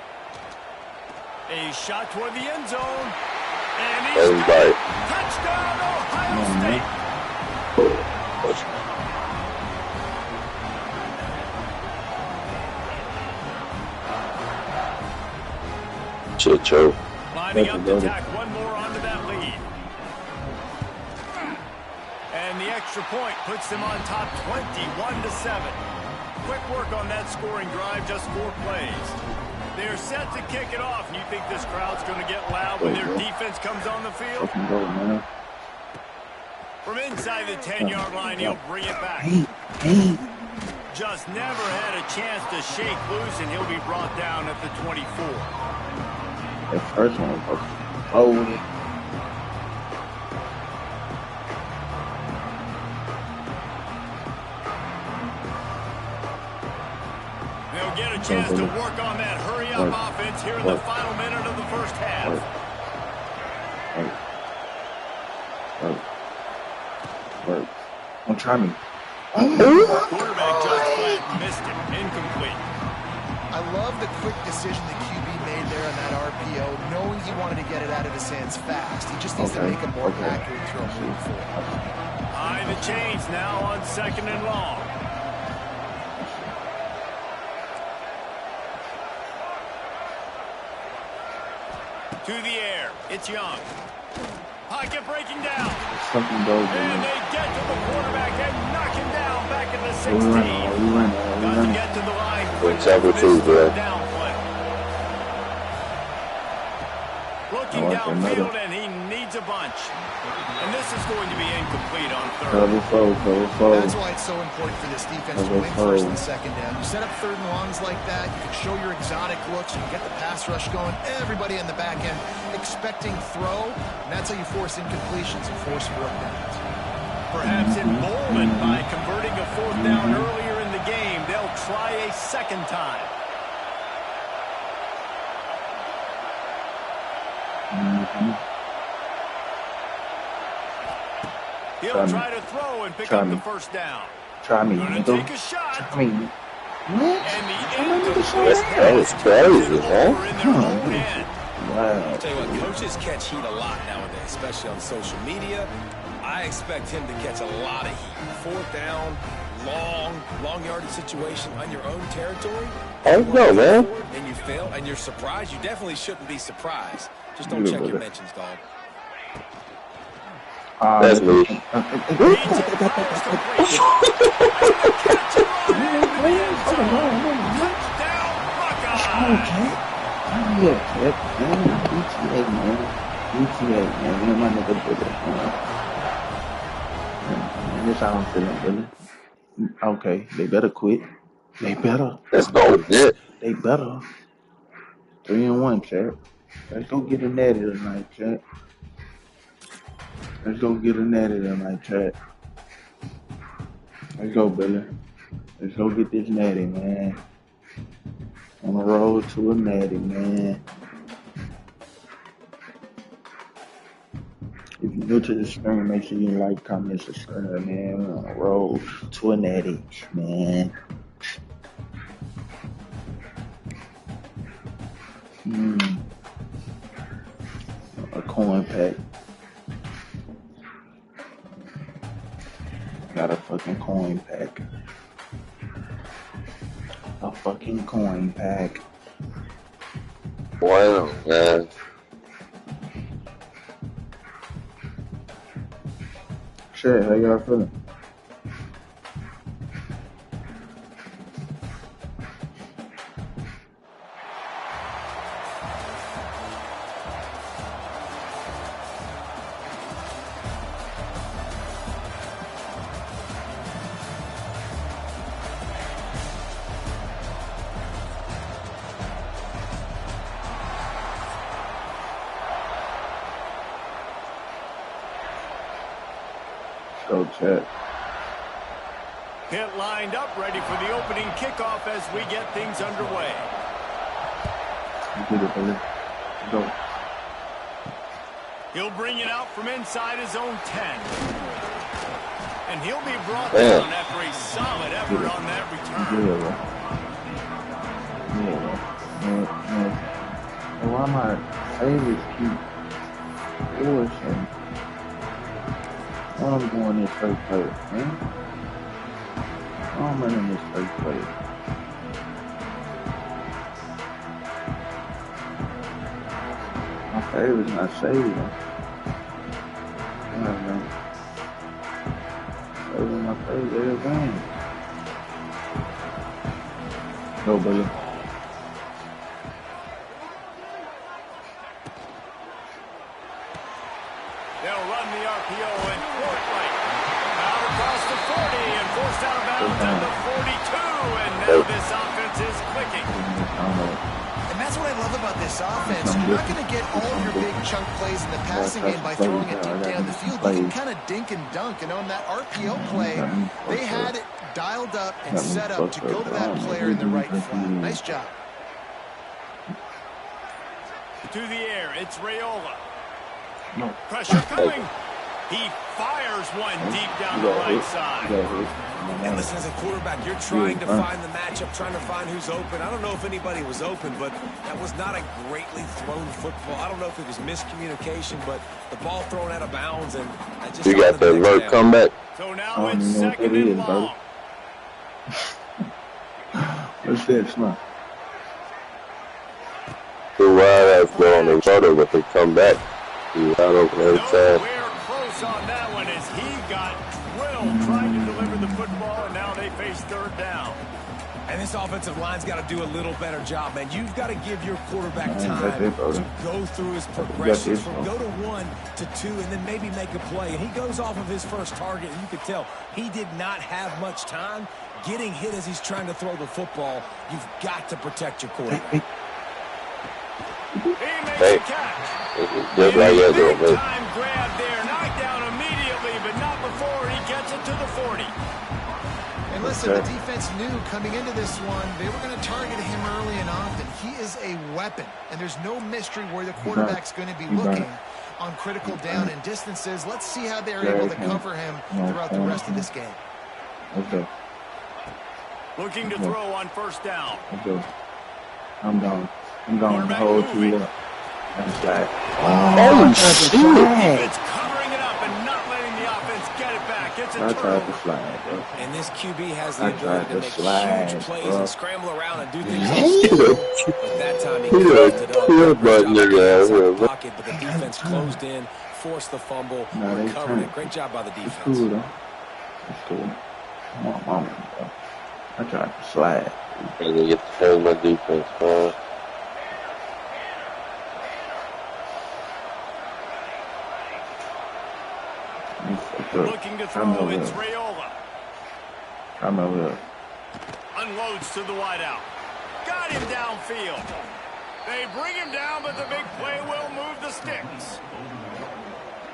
A shot toward the end zone. And he's got it. Touchdown, Ohio State. Shit, Joe. Lining up to tack one more onto that lead. And the extra point puts them on top 21-7. Quick work on that scoring drive, just 4 plays. They're set to kick it off. And you think this crowd's going to get loud when their defense comes on the field? Go, man. From inside the 10-yard line, he'll bring it back. Just never had a chance to shake loose, and he'll be brought down at the 24. That first one was holy. They'll get a chance to work on that hurry-up offense here in the final minute of the first half. I'm trying to. Quarterback just flat missed it. Incomplete. I love the quick decision the QB made there on that RPO, knowing he wanted to get it out of his hands fast. He just needs to make a more accurate throw moving forward. High the chains now on 2nd and long. To the air. It's Young. Pocket breaking down. And they get to the quarterback and knock him down back at the 16. Doesn't get to the line. What's up with you, bro? Down play. Looking downfield, and he needs a bunch. And this is going to be incomplete on 3rd. That's why it's so important for this defense to win 1st and 2nd down. You set up 3rd and longs like that, you can show your exotic looks, you can get the pass rush going, everybody in the back end expecting throw, and that's how you force incompletions and force 4th downs. Perhaps emboldened by converting a 4th down earlier in the game, they'll try a 2nd time. He'll try to throw and pick up the 1st down. Gonna take a shot. And That was crazy, man. Wow. I'll tell you what, coaches catch heat a lot nowadays, especially on social media. I expect him to catch a lot of heat. 4th down, long yardage situation on your own territory. I don't know, man. And you fail, and you're surprised. You definitely shouldn't be surprised. Just don't check your mentions, dog. That's me. Okay, they better quit. They better. Let's go, Jet. They better. 3-1, chat. Let's go get a natty tonight, chat. Let's go get a natty tonight, chat. Let's go, Billy. Let's go get this natty, man. On the road to a natty, man. If you're new to the stream, make sure you like, comment, subscribe, man. We're on the road to a natty, man. A coin pack. Got a fucking coin pack. A fucking coin pack. Wow, man. Shit, how y'all feeling? So chat. Hit lined up, ready for the opening kickoff as we get things underway. You did it, Billy. Go. He'll bring it out from inside his own 10. And he'll be brought down after a solid effort on that return. Why am I always keep forcing? I'm going this first place, man. I'm running this first place. My favorite's not saving. Saving my favorite every game. Go, Billy. to the 42, and now this offense is clicking. And that's what I love about this offense. You're not going to get all your big chunk plays in the passing game by throwing it deep down the field. You can kind of dink and dunk. And on that RPO play, they had it dialed up and set up to go to that player in the right flat. Nice job. To the air, it's Raiola. Pressure coming. He fires one deep down the right side. And listen, as a quarterback, you're trying to find the matchup, trying to find who's open. I don't know if anybody was open, but that was not a greatly thrown football. I don't know if it was miscommunication, but the ball thrown out of bounds. And I just you got the alert comeback. So now it's second and long. What's that, Smart? The wide ass go on the photo, but they come back. He's out over every time. Close on that one as he got drilled trying to deliver the football, and now they face third down. And this offensive line's got to do a little better job, man. You've got to give your quarterback time to go through his progressions from go to 1 to 2 and then maybe make a play. And he goes off of his first target, and you could tell he did not have much time getting hit as he's trying to throw the football. You've got to protect your quarterback. He makes a catch. Just like that, big time grab there. Knocked down immediately, but not before he gets it to the 40. And listen, the defense knew coming into this one, they were going to target him early and often. He is a weapon, and there's no mystery where the quarterback's going to be looking on critical down and distances. Let's see how they're able to cover him throughout the rest of this game. Okay. Looking to throw on first down. Okay. I'm down. I'm going to hold you up. That's right. Oh, shit. It's covering it up and not letting the offense get it back. It's a I tried to turnover. slide, bro. And this QB has the ability to make huge plays and scramble around and do things. But that time he closed it up. Pocket, but the defense closed in, forced the fumble, recovered it. Great job by the defense. It's cool, though. It's cool. Come on, mama, bro. I tried to slide. And they get to hold my defense, bro. Looking to throw, it's Raiola. I'm over. Unloads to the wideout. Got him downfield. They bring him down, but the big play will move the sticks.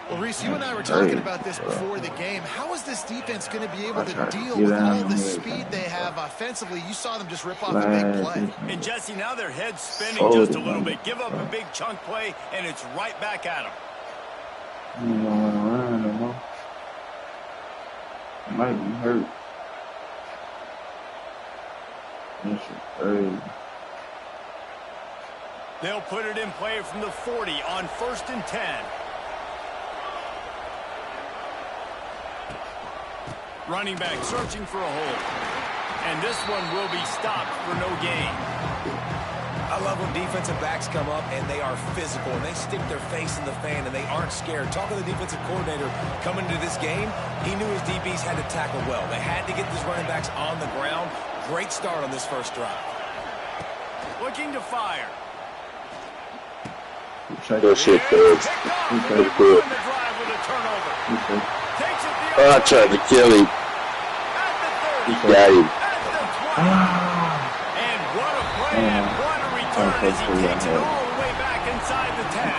Well, Reese, you and I were talking about this before the game. How is this defense going to be able to deal with all the speed they have offensively? You saw them just rip off a big play. And Jesse, now their head's spinning just a little bit. Give up a big chunk play, and it's right back at them. You don't want to run no more. I might be hurt. This is crazy. They'll put it in play from the 40 on 1st and 10. Running back searching for a hole. And this one will be stopped for no gain. I love when defensive backs come up and they are physical and they stick their face in the fan and they aren't scared. Talk to the defensive coordinator coming into this game. He knew his DBs had to tackle well. They had to get these running backs on the ground. Great start on this first drive. Looking to fire. Good shit, Chris. Pretty good. I tried to kill him. He got him. And what a play and what a return as he takes it all the way back inside the 10.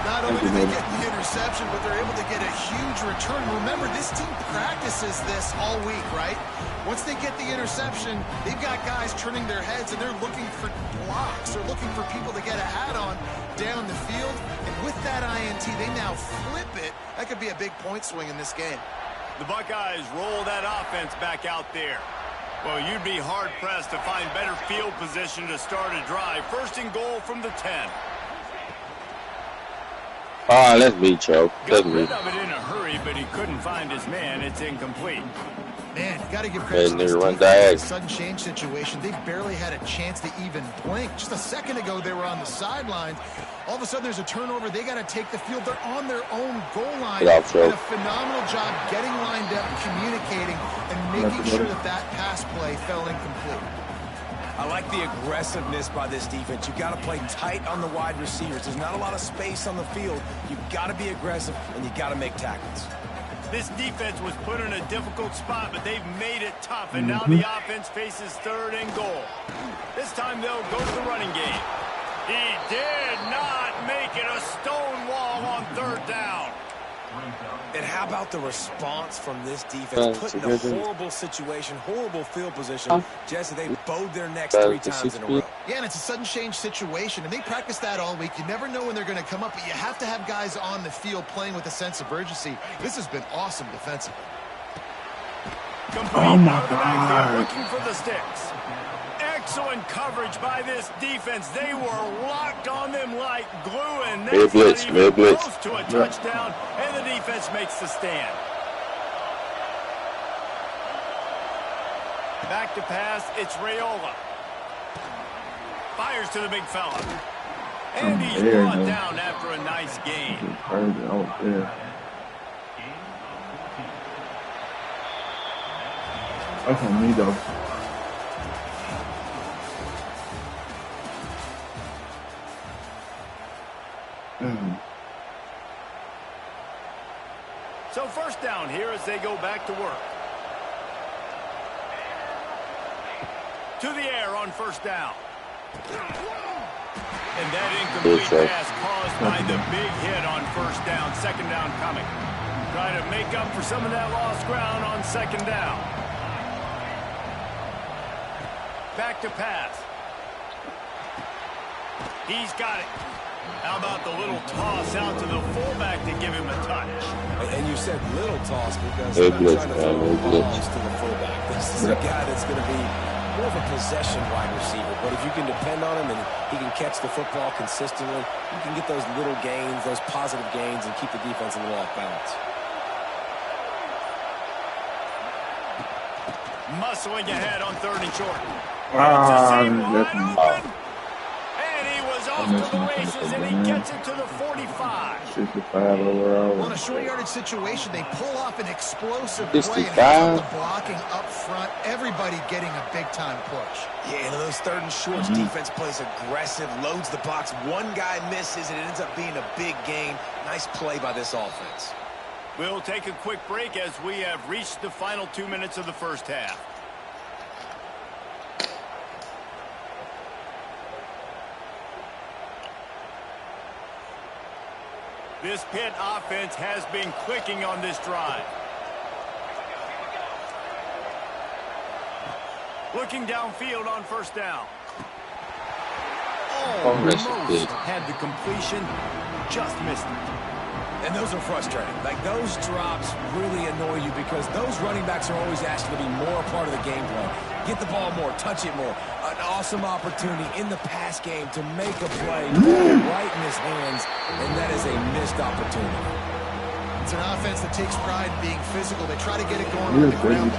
Not only do they get the interception, but they're able to get a huge return. Remember, this team practices this all week, right? Once they get the interception, they've got guys turning their heads and they're looking for blocks. They're looking for people to get a hat on down the field. And with that INT, they now flip it. That could be a big point swing in this game. The Buckeyes roll that offense back out there. Well, you'd be hard-pressed to find better field position to start a drive. 1st and goal from the 10. Ah, that's me, Joe. That's Got me. rid of it in a hurry, but he couldn't find his man. It's incomplete. Man, you got to give credit to this run defense. Sudden change situation. They barely had a chance to even blink. Just a second ago, they were on the sidelines. All of a sudden, there's a turnover. They got to take the field. They're on their own goal line. Did a phenomenal job getting lined up, communicating, and making sure that that pass play fell incomplete. I like the aggressiveness by this defense. You got to play tight on the wide receivers. There's not a lot of space on the field. You got to be aggressive and you got to make tackles. This defense was put in a difficult spot, but they've made it tough, and now the offense faces 3rd and goal. This time they'll go to the running game. He did not make it a stone wall on 3rd down. And how about the response from this defense? Put in a horrible situation, horrible field position. Jesse, they bowed their necks 3 times in a row. Yeah, and it's a sudden change situation, and they practice that all week. You never know when they're going to come up, but you have to have guys on the field playing with a sense of urgency. This has been awesome defensively. Complete. Oh, my God. Looking for the sticks. Excellent coverage by this defense. They were locked on them like glue, and that's not even close to a touchdown, and the defense makes the stand. Back to pass, it's Raiola. Fires to the big fella. And he's brought down after a nice gain. That's on me, though. So 1st down here as they go back to work. To the air on 1st down. And that incomplete pass caused by the big hit on 1st down. 2nd down coming. Trying to make up for some of that lost ground on 2nd down. Back to pass. He's got it. How about the little toss out to the fullback to give him a touch? And you said little toss because they're not trying to throw balls to the fullback. This is a guy that's going to be more of a possession wide receiver. But if you can depend on him and he can catch the football consistently, you can get those little gains, those positive gains, and keep the defense a little off balance. Muscling ahead on 3rd and short. And he was off to the races, and he gets it to the 45. 65 overall. Well, in a short yardage situation, they pull off an explosive play and the blocking up front. Everybody getting a big-time push. Yeah, and those 3rd and shorts, defense plays aggressive, loads the box. One guy misses, and it ends up being a big gain. Nice play by this offense. We'll take a quick break as we have reached the final 2 minutes of the 1st half. This Pitt offense has been clicking on this drive. Looking downfield on 1st down. Almost had the completion, just missed it. And those are frustrating. Like, those drops really annoy you because those running backs are always asked to be more a part of the game plan. Get the ball more, touch it more. An awesome opportunity in the pass game to make a play. Right in his hands, and that is a missed opportunity. It's an offense that takes pride in being physical. They try to get it going on the ground.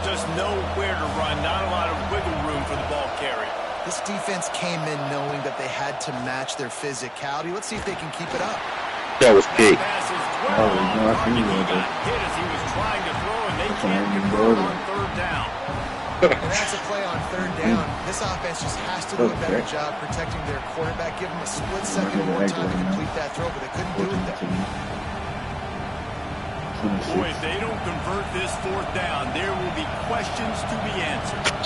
Just nowhere to run. Not a lot of wiggle room for the ball carrier. This defense came in knowing that they had to match their physicality. Let's see if they can keep it up. That was big. He got hit as he was trying to throw, and they can't convert on 3rd down. And that's a play on 3rd down. This offense just has to do a better job protecting their quarterback. Give them a split second more time to complete that throw, but they couldn't do it there. Boy, if they don't convert this 4th down, there will be questions to be answered.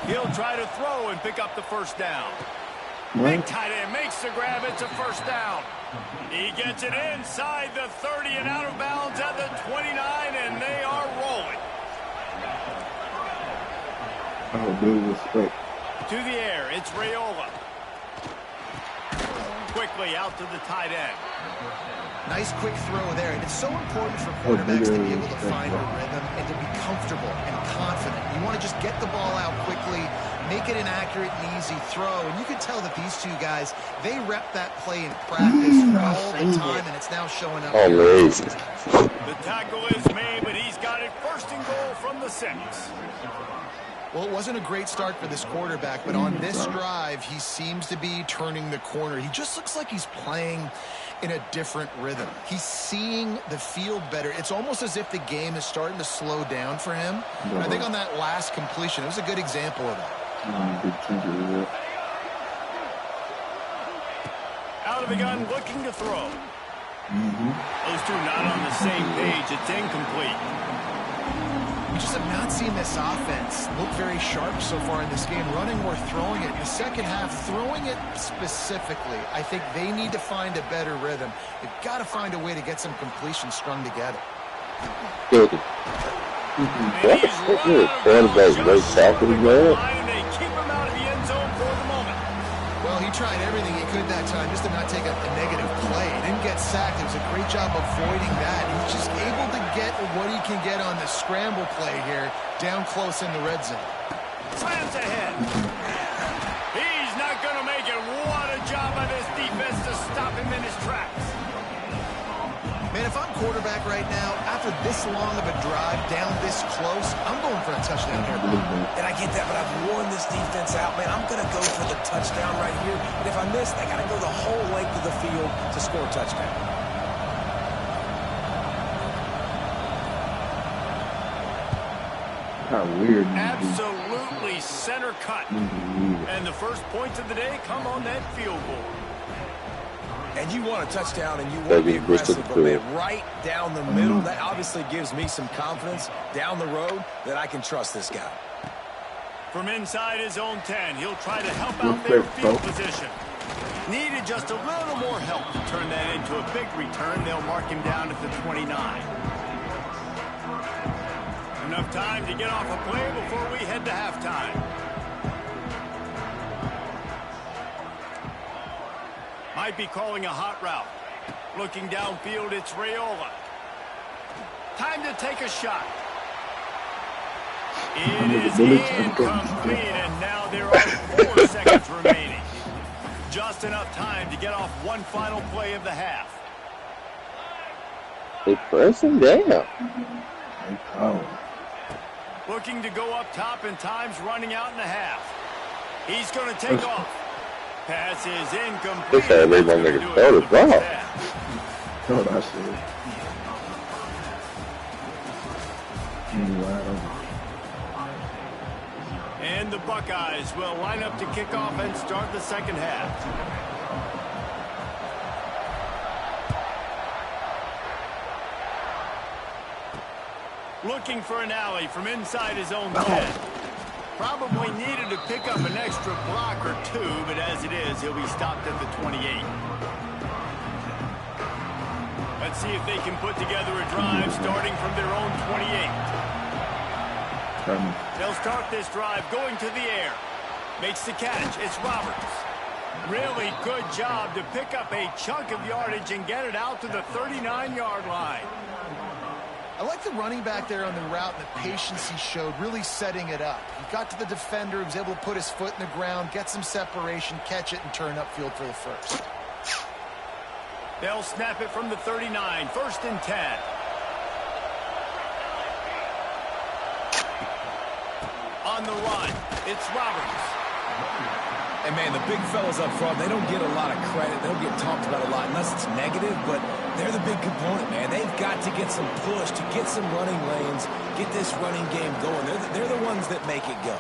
He'll try to throw and pick up the 1st down. Big tight end makes the grab. It's a 1st down. He gets it inside the 30 and out of bounds at the 29, and they are rolling. Oh, dude, respect. To the air, it's Raiola. Quickly out to the tight end. Nice quick throw there, and it's so important for quarterbacks to be able to find a rhythm and to be comfortable and confident. You want to just get the ball out quickly, make it an accurate and easy throw, and you can tell that these two guys, they rep that play in practice all the time, and it's now showing up. Amazing. The tackle is made, but he's got it 1st and goal from the 6. Well, it wasn't a great start for this quarterback, but on this drive, he seems to be turning the corner. He just looks like he's playing in a different rhythm. He's seeing the field better. It's almost as if the game is starting to slow down for him. And I think on that last completion, it was a good example of that. Out of the gun, looking to throw. Those two not on the same page. It's incomplete. We just have not seen this offense look very sharp so far in this game, running or throwing it. In the second half, throwing it specifically, I think they need to find a better rhythm. They've got to find a way to get some completions strung together. Good. They keep him out of the end zone for the moment. Well, he tried everything he could that time just to not take a negative play. He didn't get sacked. It was a great job avoiding that. He's just able to get what he can get on the scramble play here, down close in the red zone. Slams ahead. He's not going to make it. What a job by this defense to stop him in his tracks. Man, if I'm quarterback right now, after this long of a drive, down this close, I'm going for a touchdown here. And I get that, but I've worn this defense out, man. I'm going to go for the touchdown right here. And if I miss, I got to go the whole length of the field to score a touchdown. How weird. Absolutely center cut. And the first points of the day come on that field goal. And you want a touchdown, and you want to be aggressive, but man, right down the middle, that obviously gives me some confidence down the road that I can trust this guy. From inside his own 10, he'll try to help out their field position. Needed just a little more help to turn that into a big return. They'll mark him down at the 29. Enough time to get off a play before we head to halftime. Might be calling a hot route. Looking downfield, it's Raiola. Time to take a shot. It is incomplete, and now there are 4 seconds remaining. Just enough time to get off one final play of the half. They press him down. Looking to go up top, and time's running out in the half. He's going to take off. Pass is incomplete. And the Buckeyes will line up to kick off and start the second half. Looking for an alley from inside his own 10. Probably needed to pick up an extra block or two, but as it is, he'll be stopped at the 28. Let's see if they can put together a drive starting from their own 28. They'll start this drive going to the air. Makes the catch. It's Roberts. Really good job to pick up a chunk of yardage and get it out to the 39-yard line. I like the running back there on the route and the patience he showed, really setting it up. He got to the defender, he was able to put his foot in the ground, get some separation, catch it, and turn upfield for the first. They'll snap it from the 39, 1st and 10. On the run, it's Roberts. And, man, the big fellas up front, they don't get a lot of credit. They don't get talked about a lot unless it's negative, but they're the big component, man. They've got to get some push, to get some running lanes, get this running game going. They're the ones that make it go.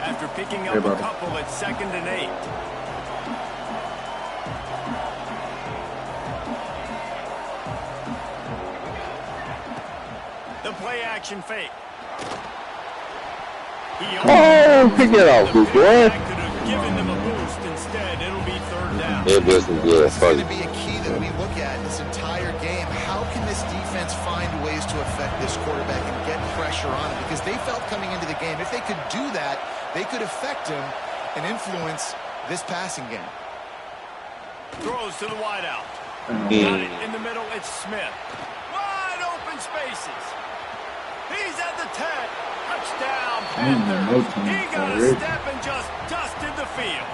After picking up a couple at 2nd and 8. The play action fake. Pick it out, good boy. Could have given them a boost. Instead, it'll be 3rd down. This is going to be a key that we look at this entire game. How can this defense find ways to affect this quarterback and get pressure on him? Because they felt coming into the game, if they could do that, they could affect him and influence this passing game. Throws to the wideout. Got it in the middle. It's Smith. Wide open spaces. He's at the 10. Touchdown, Panthers. He got a step and just dusted the field.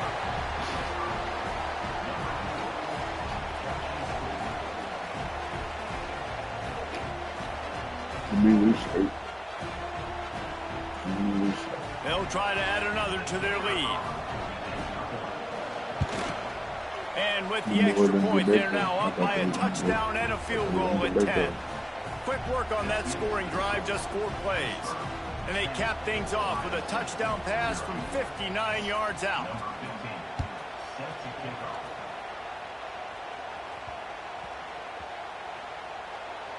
They'll try to add another to their lead. And with the extra point, they're now up by a touchdown and a field goal at 10. Quick work on that scoring drive, just 4 plays. And they cap things off with a touchdown pass from 59 yards out.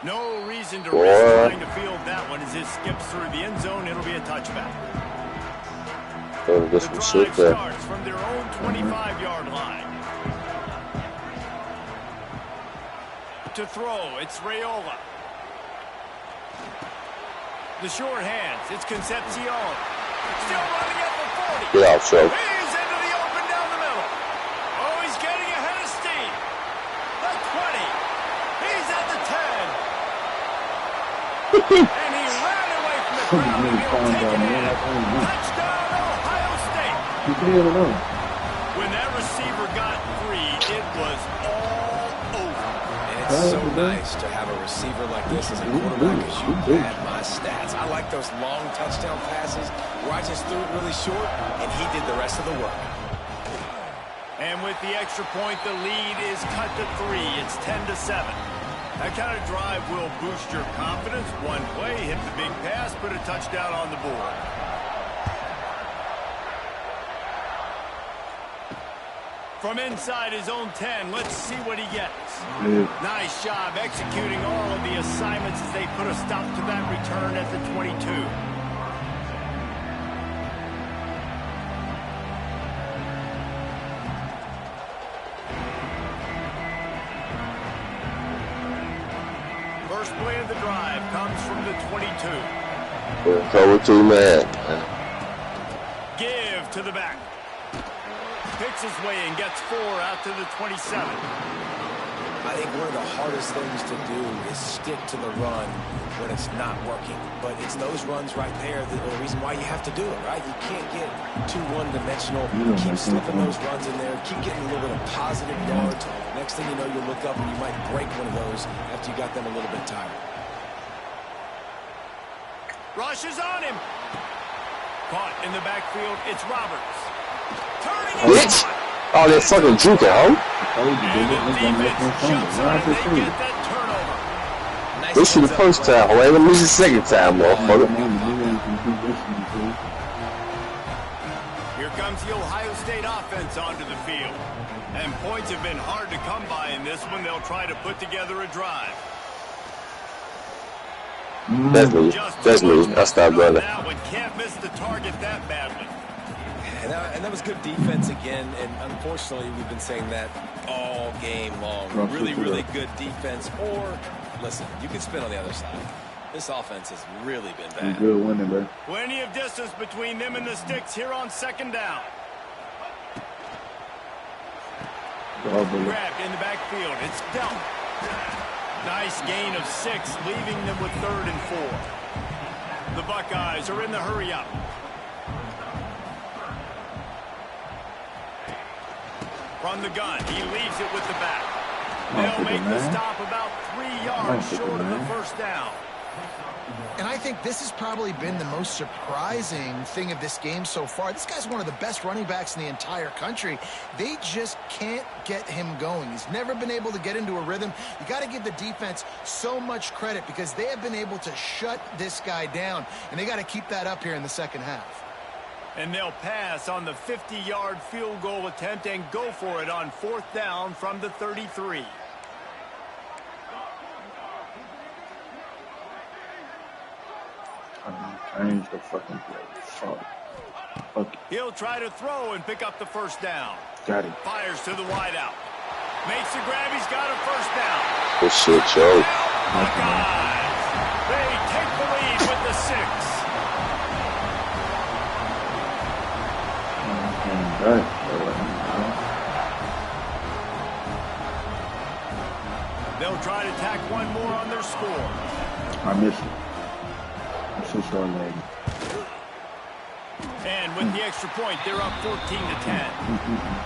No reason to risk trying to field that one as it skips through the end zone. It'll be a touchback. The drive starts from their own 25-yard line. To throw, it's Raiola. The short hands, it's Concepcion. Still running at the 40. Yeah, so. He's into the open down the middle. Oh, he's getting ahead of steam. The 20. He's at the 10. And he ran away from the crowd. And he'll take it in. Touchdown, Ohio State. When that receiver got free, it was all over. And it's so nice to have a receiver like this as a quarterback, because you had my stats. I like those long touchdown passes where I just threw it really short, and he did the rest of the work. And with the extra point, the lead is cut to 3. It's 10-7. That kind of drive will boost your confidence. One play, hit the big pass, put a touchdown on the board. From inside his own 10, let's see what he gets. Nice job executing all of the assignments as they put a stop to that return at the 22. First play of the drive comes from the 22. Cover 2 man. Give to the back. Picks his way and gets 4 out to the 27. I think one of the hardest things to do is stick to the run when it's not working. But it's those runs right there that are the reason why you have to do it, right? You can't get too one-dimensional. Keep slipping those runs in there. Keep getting a little bit of positive yards. Next thing you know, you'll look up and you might break one of those after you got them a little bit tired. Rush is on him. Caught in the backfield, it's Roberts. Bitch! Oh, they're fucking juking, huh? This is the first time, let me use the second time, motherfucker. Here comes the Ohio State offense onto the field. And points have been hard to come by in this one. They'll try to put together a drive. That's me. I stopped running. That one can't miss the target that badly. And that was good defense again, and unfortunately we've been saying that all game long. Really, really good defense, or, listen, you can spin on the other side. This offense has really been bad. Good winning, bro. Plenty of distance between them and the sticks here on second down. Grabbed in the backfield, it's Delp. Nice gain of 6, leaving them with 3rd and 4. The Buckeyes are in the hurry-up. From the gun, he leaves it with the back. They'll make the stop about 3 yards short of the first down. And I think this has probably been the most surprising thing of this game so far. This guy's one of the best running backs in the entire country. They just can't get him going. He's never been able to get into a rhythm. You got to give the defense so much credit because they have been able to shut this guy down, and they got to keep that up here in the second half. And they'll pass on the 50-yard field goal attempt and go for it on 4th down from the 33. Change the fucking play. Fuck. He'll try to throw and pick up the first down. Got it. Fires to the wideout. Makes a grab. He's got a first down. Good shit, Joe. Buckeyes. They take the lead with the 6. They'll try to tack one more on their score. I miss it. I'm so sorry, lady. And with the extra point, they're up 14-10.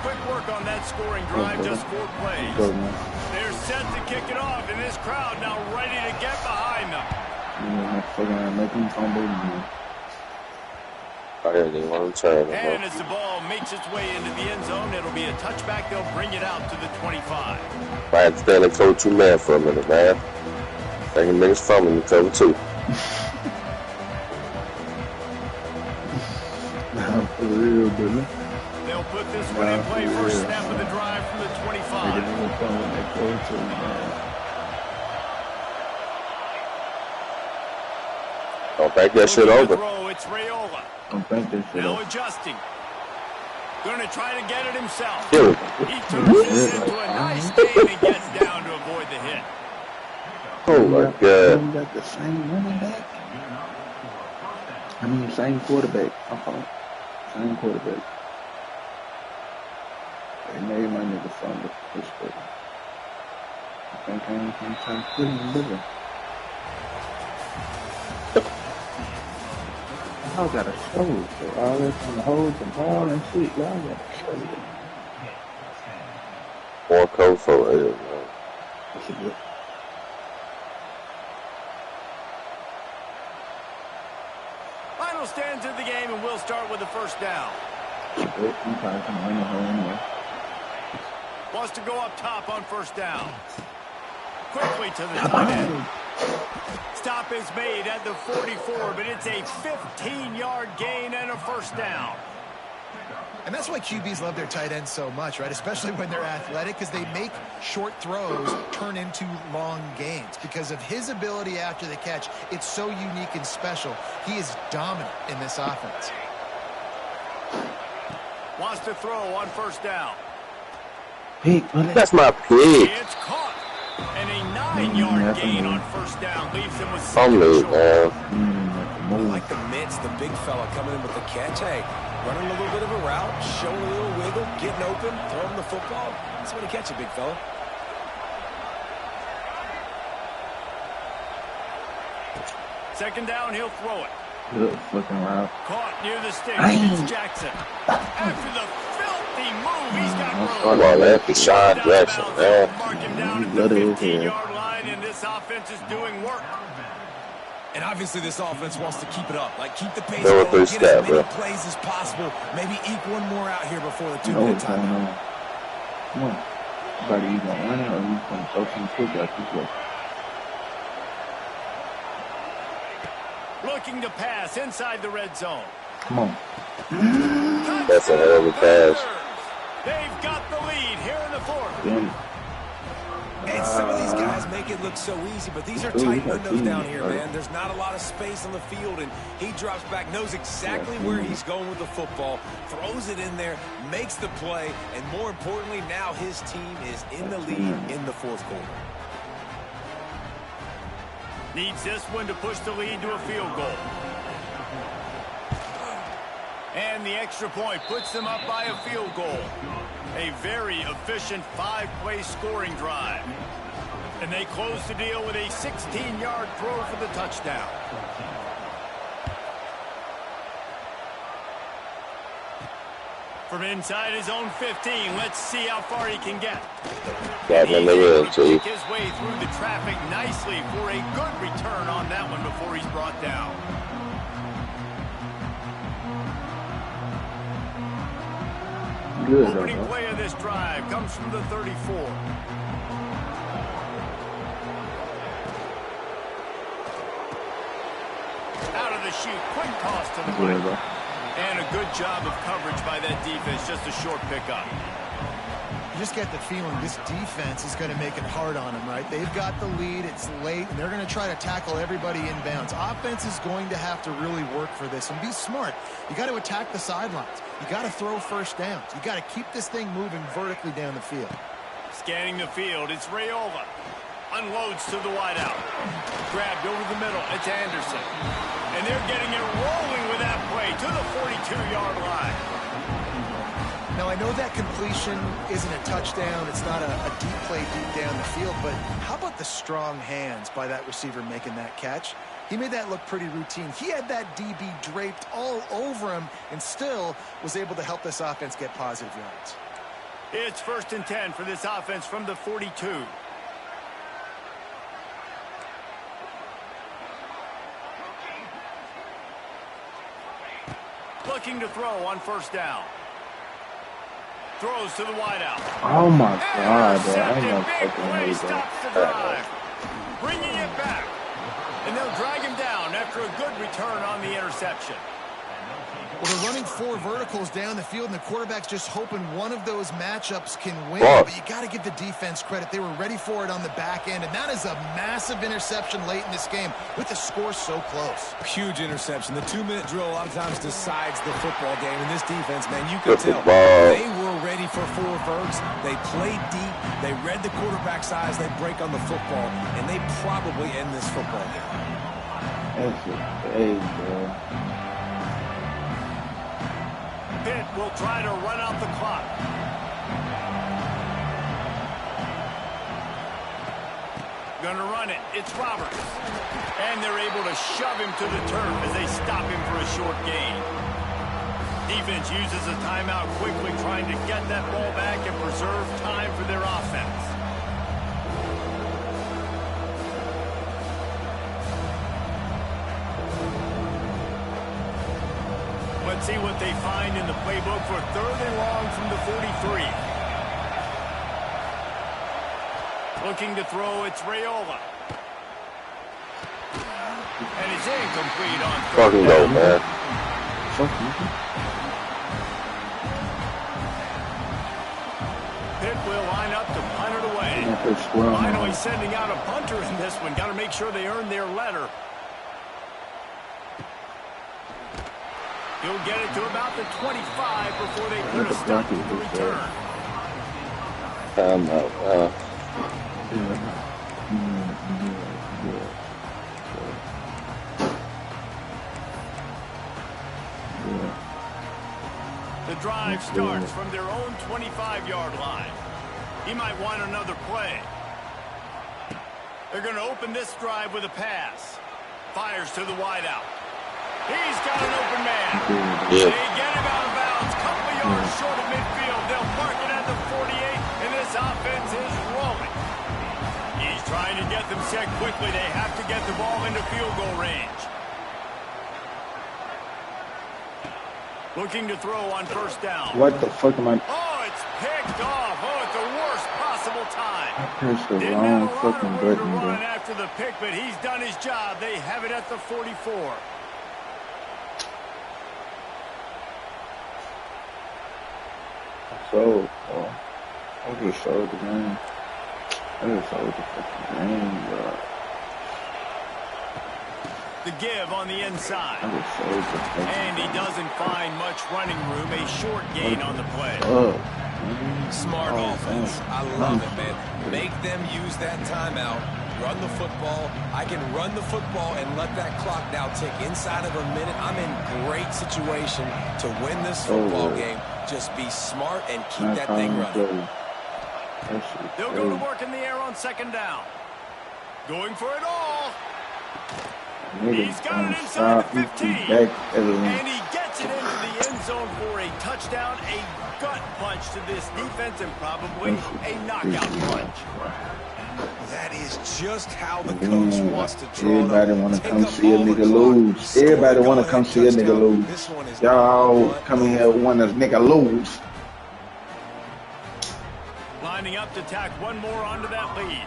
Quick work on that scoring drive, just 4 plays. They're set to kick it off, and this crowd now ready to get behind them. And as the ball makes its way into the end zone, it'll be a touchback. They'll bring it out to the 25. I had to stand and cover 2 man for a minute, man. Taking minutes from him to cover 2. For real, brother. They'll put this one in play first snap of the drive from the 25. Don't think that shit over. It's Raiola. Don't think that shit now over. Adjusting. Going to try to get it himself. Yeah. He turns this into a nice gain and gets down to avoid the hit. Oh my God. We got the same running back. I mean, same quarterback. Same quarterback. They made my nigga fumble. I think I ain't trying to put him living. Y'all gotta show it. So all this on the holds and ball and shit, y'all gotta show it. More code for it, man. That's a good. Final stands of the game, and we'll start with the first down. Wants to go up top on first down. Quickly to the tight end. Stop is made at the 44, but it's a 15-yard gain and a first down. And that's why QBs love their tight ends so much, right? Especially when they're athletic, because they make short throws turn into long gains. Because of his ability after the catch, it's so unique and special. He is dominant in this offense. Wants to throw on first down. That's my pick. It's caught. And a 9-yard gain on first down leaves him with I'm late, man. I like the mitts, the big fella coming in with the catch. Hey, running a little bit of a route, showing a little wiggle, getting open, throwing the football. That's when he catch it, big fella. Second down, he'll throw it. Good flipping route. Caught near the sticks. It's Jackson. After the filthy move, he's got room. Come on, man. Deshaun Jackson, man. Mark him down at the 15-yard line, and this offense is doing work. And obviously this offense wants to keep it up. Like, keep the pace going, get as many plays as possible. Maybe eke one more out here before the 2-minute timeout. Come on. Buddy, you gonna run it or you gonna throw some quick like this way? Looking to pass inside the red zone. Come on. That's a hell of a pass. They've got the lead here in the fourth. And some of these guys make it look so easy, but these are tight windows down here, man. There's not a lot of space on the field, and he drops back, knows exactly where he's going with the football, throws it in there, makes the play, and more importantly, now his team is in the lead in the fourth quarter. Needs this one to push the lead to a field goal. And the extra point puts them up by a field goal. A very efficient 5-play scoring drive. And they close the deal with a 16-yard throw for the touchdown. From inside his own 15, let's see how far he can get. Got him in the end, too. His way through the traffic nicely for a good return on that one before he's brought down. Good, Opening play of this drive comes from the 34. Out of the chute, quick toss to the right. And a good job of coverage by that defense, just a short pickup. You just get the feeling this defense is going to make it hard on them, right? They've got the lead, it's late, and they're going to try to tackle everybody inbounds. Offense is going to have to really work for this and be smart. You got to attack the sidelines. You got to throw first downs. You got to keep this thing moving vertically down the field. Scanning the field, it's Raiola. Unloads to the wideout. Grabbed over the middle, it's Anderson. And they're getting it rolling with that play to the 42-yard line. Now, I know that completion isn't a touchdown. It's not a deep play deep down the field. But how about the strong hands by that receiver making that catch? He made that look pretty routine. He had that DB draped all over him and still was able to help this offense get positive yards. It's 1st and 10 for this offense from the 42. Looking to throw on first down. Throws to the wideout. Oh my God, bro. I ain't Intercepted. gonna Big fucking play way, stops the bro. drive. Bringing it back. And they'll drag him down after a good return on the interception. Well, they're running 4 verticals down the field, and the quarterback's just hoping one of those matchups can win. But you got to give the defense credit. They were ready for it on the back end, and that is a massive interception late in this game with the score so close. Huge interception. The 2-minute drill a lot of times decides the football game. And this defense, man, you could tell they were ready for 4 verts. They played deep. They read the quarterback's eyes. They break on the football, and they probably end this football game. That's a big, bro. Pitt will try to run out the clock. Gonna run it. It's Roberts. And they're able to shove him to the turf as they stop him for a short gain. Defense uses a timeout quickly, trying to get that ball back and preserve time for their offense. Let's see what they find in the playbook for 3rd and long from the 43. Looking to throw, it's Raiola. And it's incomplete on 3rd down. Man. Pitt will line up to punt it away. Finally sending out a punter in this one. Got to make sure they earn their letter. He'll get it to about the 25 before they put a stop to the return. The drive starts from their own 25-yard line. He might want another play. They're going to open this drive with a pass. Fires to the wideout. He's got an open man. They get him out of bounds. Couple of yards short of midfield. They'll park it at the 48, and this offense is rolling. He's trying to get them set quickly. They have to get the ball into field goal range. Looking to throw on first down. What the fuck am I? Oh, it's picked off. Oh, at the worst possible time. I pressed the Didn't wrong have a lot fucking of room to button, bro. run after the pick, but he's done his job. They have it at the 44. So, I just sold the game. I just sold the fucking game, bro. The give on the inside. I just sold the fucking And he doesn't find much running room. A short gain on the play. Smart offense. I love it, man. Make them use that timeout. Run the football. I can run the football and let that clock now tick inside of a minute. I'm in great situation to win this football game. Just be smart and keep that thing running. They'll go to work in the air on second down. Going for it all. He's got it inside the 15. And he gets it into the end zone for a touchdown, a gut punch to this defense, and probably a knockout punch. That is just how the coach wants to draw. Everybody want to come see a nigga lose. Everybody want to come see a nigga lose. Y'all come in here want a nigga lose. Lining up to tack one more onto that lead.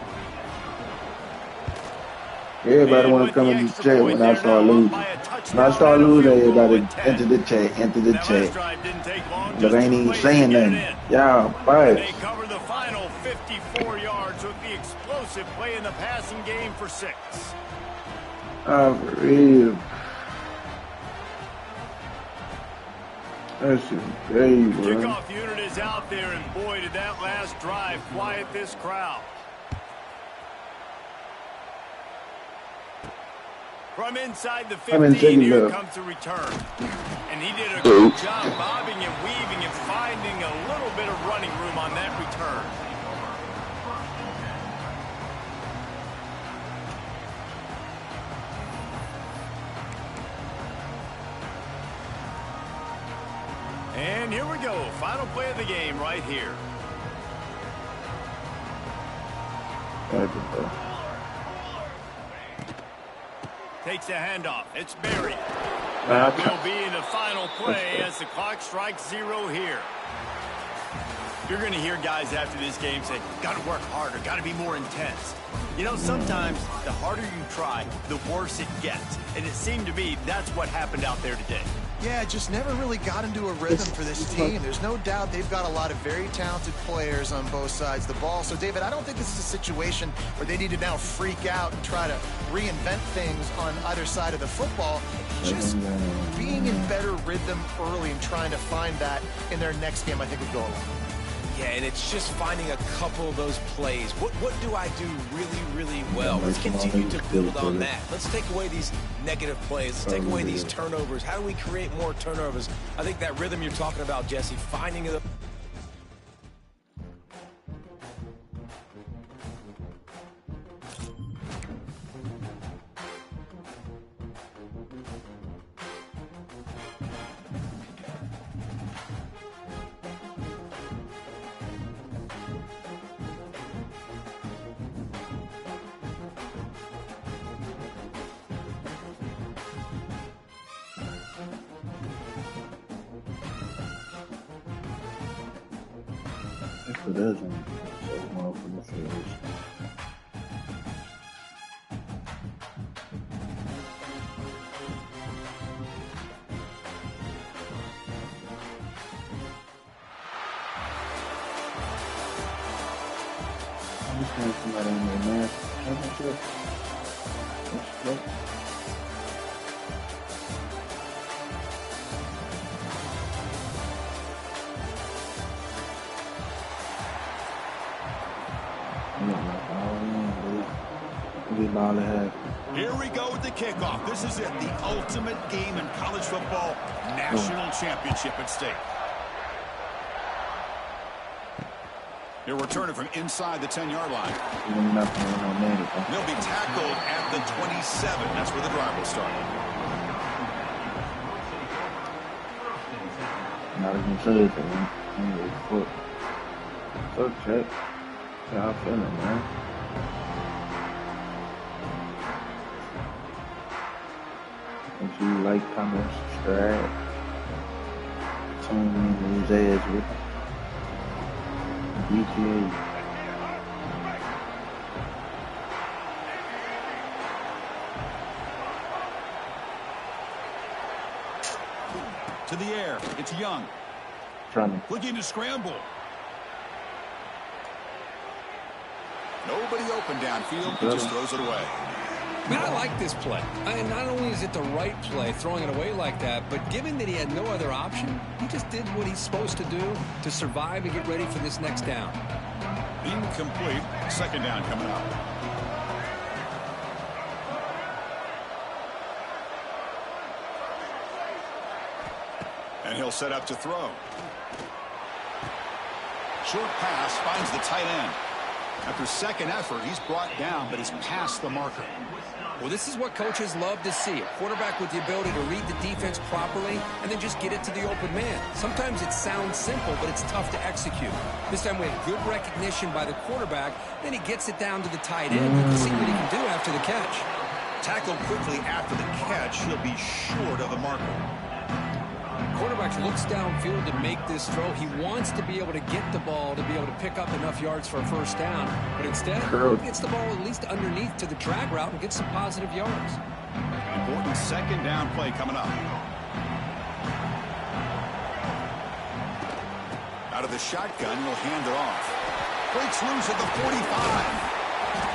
Everybody want to come in the chat when I start losing. When I start losing, everybody enter the chat, enter the chat. But I ain't even saying nothing. Y'all, bye. They cover the final 54 yards with the explosive play in the passing game for 6. For real. That's just great, bro. Kickoff unit is out there, and boy, did that last drive quiet this crowd. From inside the 15, here comes the return. And he did a good job bobbing and weaving and finding a little bit of running room on that return. And here we go. Final play of the game right here. Takes the handoff. It's Berry. will be in the final play as the clock strikes 0 here. You're going to hear guys after this game say, got to work harder, got to be more intense. You know, sometimes the harder you try, the worse it gets. And it seemed to me that's what happened out there today. Yeah, just never really got into a rhythm for this team. There's no doubt they've got a lot of very talented players on both sides of the ball. So, David, I don't think this is a situation where they need to now freak out and try to reinvent things on either side of the football. Just being in better rhythm early and trying to find that in their next game, I think would go a long way. Yeah, and it's just finding a couple of those plays. What do I do really, really well? Let's continue to build on that. Let's take away these negative plays. Let's take away these turnovers. How do we create more turnovers? I think that rhythm you're talking about, Jesse, finding the... It isn't. So more from the field. I'm just going to somebody in there, man. Championship. Let's go. Here we go with the kickoff. This is it, the ultimate game in college football, national championship at stake. He'll return it from inside the 10-yard line. They'll be tackled at the 27. That's where the drive will start. Not even sure if it's okay. How I'm feeling, man. If you like, comment, subscribe, tune in to his ass with BTA. To the air, it's Young. Looking to scramble. Nobody open downfield, he just throws it away. Man, I like this play. Not only is it the right play, throwing it away like that, but given that he had no other option, he just did what he's supposed to do to survive and get ready for this next down. Incomplete. Second down coming up. And he'll set up to throw. Short pass finds the tight end. After second effort, he's brought down, but he's past the marker. Well, this is what coaches love to see. A quarterback with the ability to read the defense properly and then just get it to the open man. Sometimes it sounds simple, but it's tough to execute. This time we had good recognition by the quarterback. Then he gets it down to the tight end. You can see what he can do after the catch. Tackled quickly after the catch. He'll be short of the marker. Quarterback looks downfield to make this throw. He wants to be able to get the ball to be able to pick up enough yards for a first down. But instead, he gets the ball at least underneath to the drag route and gets some positive yards. Important second down play coming up. Out of the shotgun, he'll hand it off. Breaks loose at the 45.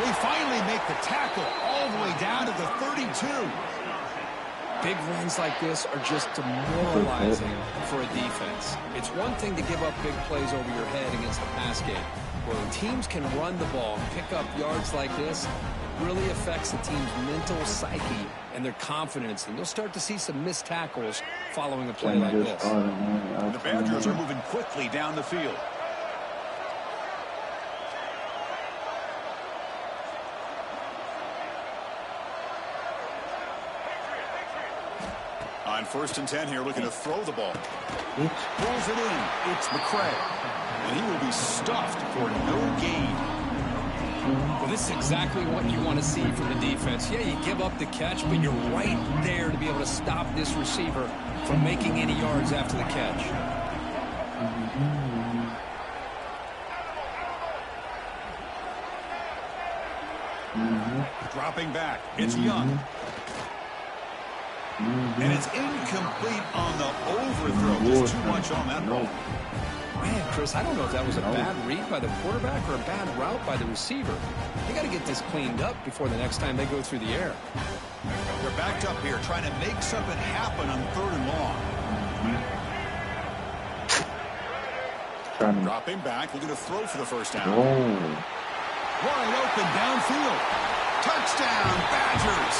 They finally make the tackle all the way down to the 32. Big runs like this are just demoralizing for a defense. It's one thing to give up big plays over your head against the pass game. When teams can run the ball and pick up yards like this, it really affects the team's mental psyche and their confidence. And you'll start to see some missed tackles following a play like this. The Badgers are moving quickly down the field. On 1st and 10 here, looking to throw the ball. Pulls it in. It's McCray. And he will be stuffed for no gain. Well, this is exactly what you want to see from the defense. Yeah, you give up the catch, but you're right there to be able to stop this receiver from making any yards after the catch. Dropping back. It's Young. And it's incomplete on the overthrow. Just too much on that ball. Man, Chris, I don't know if that was a bad read by the quarterback or a bad route by the receiver. They got to get this cleaned up before the next time they go through the air. They're backed up here trying to make something happen on 3rd and long. Dropping back, looking to throw for the first down. Wide open downfield. Touchdown, Badgers.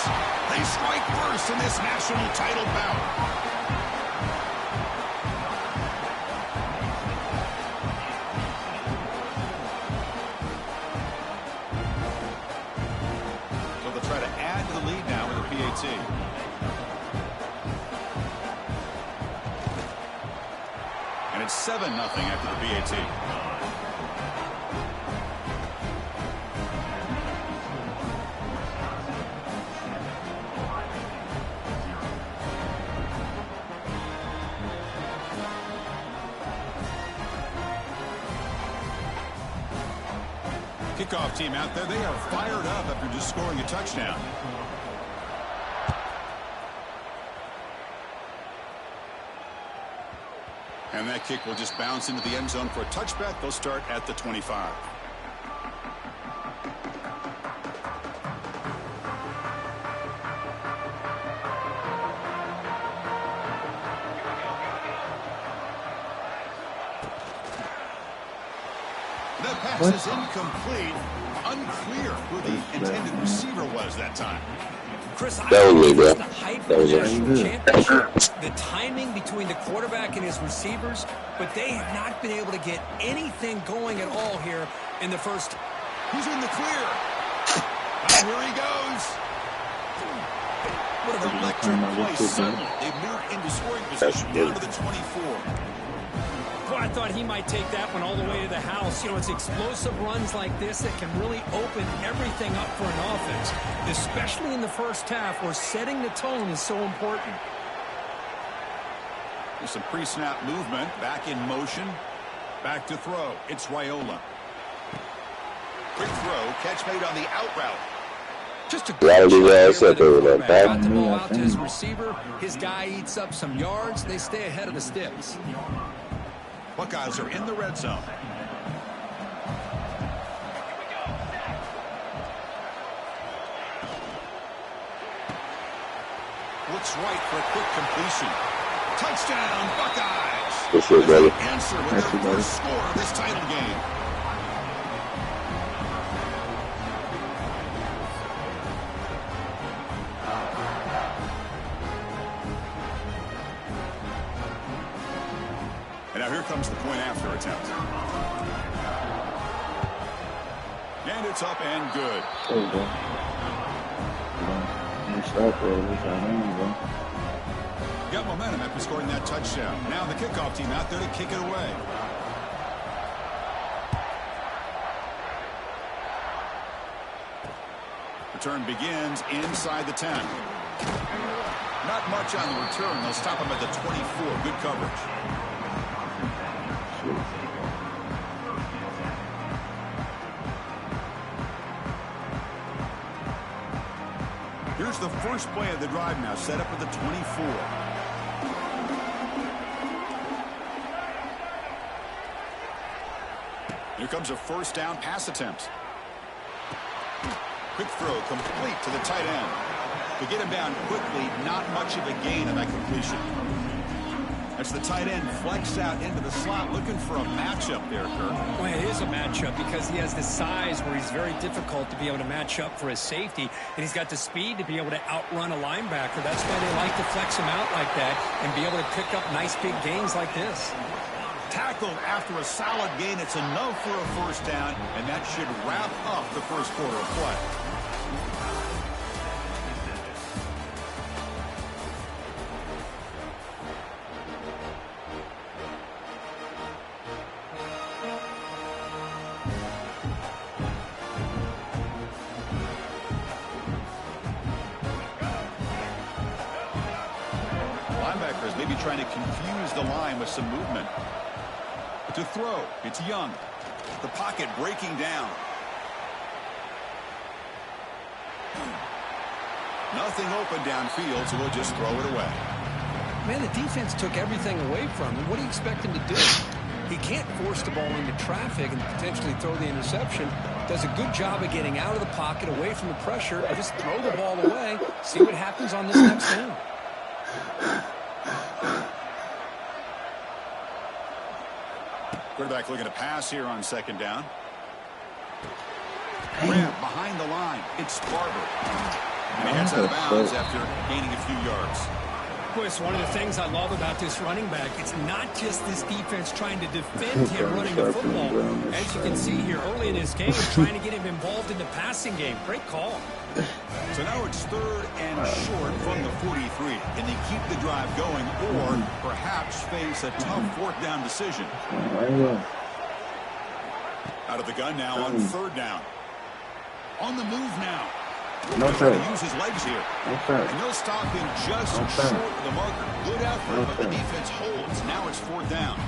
They strike first in this national title bout. So they'll try to add to the lead now with a PAT. And it's 7-0 after the PAT. Kickoff team out there, they are fired up after just scoring a touchdown. And that kick will just bounce into the end zone for a touchback. They'll start at the 25. That pass is incomplete. Unclear who the intended receiver was that time. Chris, That was me, bro. the height of the national championship, the timing between the quarterback and his receivers, but they have not been able to get anything going at all here in the first. Who's in the clear? And here he goes. What an electric play suddenly. They've moved into scoring position down to the 24. Well, I thought he might take that one all the way to the house. You know, it's explosive runs like this that can really open everything up for an offense, especially in the first half where setting the tone is so important. There's some pre-snap movement. Back in motion. Back to throw. It's Raiola. Quick throw. Catch made on the out route. Just a good shot here by the quarterback. Got the ball out to his receiver. His guy eats up some yards. They stay ahead of the sticks. Buckeyes are in the red zone. Looks right for a quick completion. Touchdown, Buckeyes! This is ready. Answer with their first score of this title game. And now here comes the point after attempt. And it's up and good. There you go. Got momentum after scoring that touchdown. Now the kickoff team out there to kick it away. Return begins inside the 10. Not much on the return. They'll stop him at the 24. Good coverage. Here's the first play of the drive now, set up at the 24. Here comes a first down pass attempt. Quick throw complete to the tight end. To get him down quickly, not much of a gain on that completion. As the tight end flex out into the slot, looking for a matchup there, Kirk. Well, it is a matchup because he has the size where he's very difficult to be able to match up for his safety, and he's got the speed to be able to outrun a linebacker. That's why they like to flex him out like that and be able to pick up nice big gains like this. Tackled after a solid gain. It's enough for a first down, and that should wrap up the first quarter of play. linebackers, maybe trying to confuse the line with some movement. To throw, it's Young. The pocket breaking down. Nothing open downfield, so we'll just throw it away. Man, the defense took everything away from him. What do you expect him to do? He can't force the ball into traffic and potentially throw the interception. Does a good job of getting out of the pocket, away from the pressure, and just throw the ball away. See what happens on this next down. Quarterback looking to pass here on second down. Grab behind the line. It's Barber. And he heads out of bounds after gaining a few yards. Chris, one of the things I love about this running back, it's not just this defense trying to defend him running the football. As you can see here early in this game, trying to get him involved in the passing game. Great call. So now it's 3rd and short from the 43. Can they keep the drive going or perhaps face a tough 4th down decision? Out of the gun now on 3rd down. On the move now. No sir. Use his legs here. No sir. And they'll stop him just short of the marker. Good effort, but the defense holds. Now it's 4th down.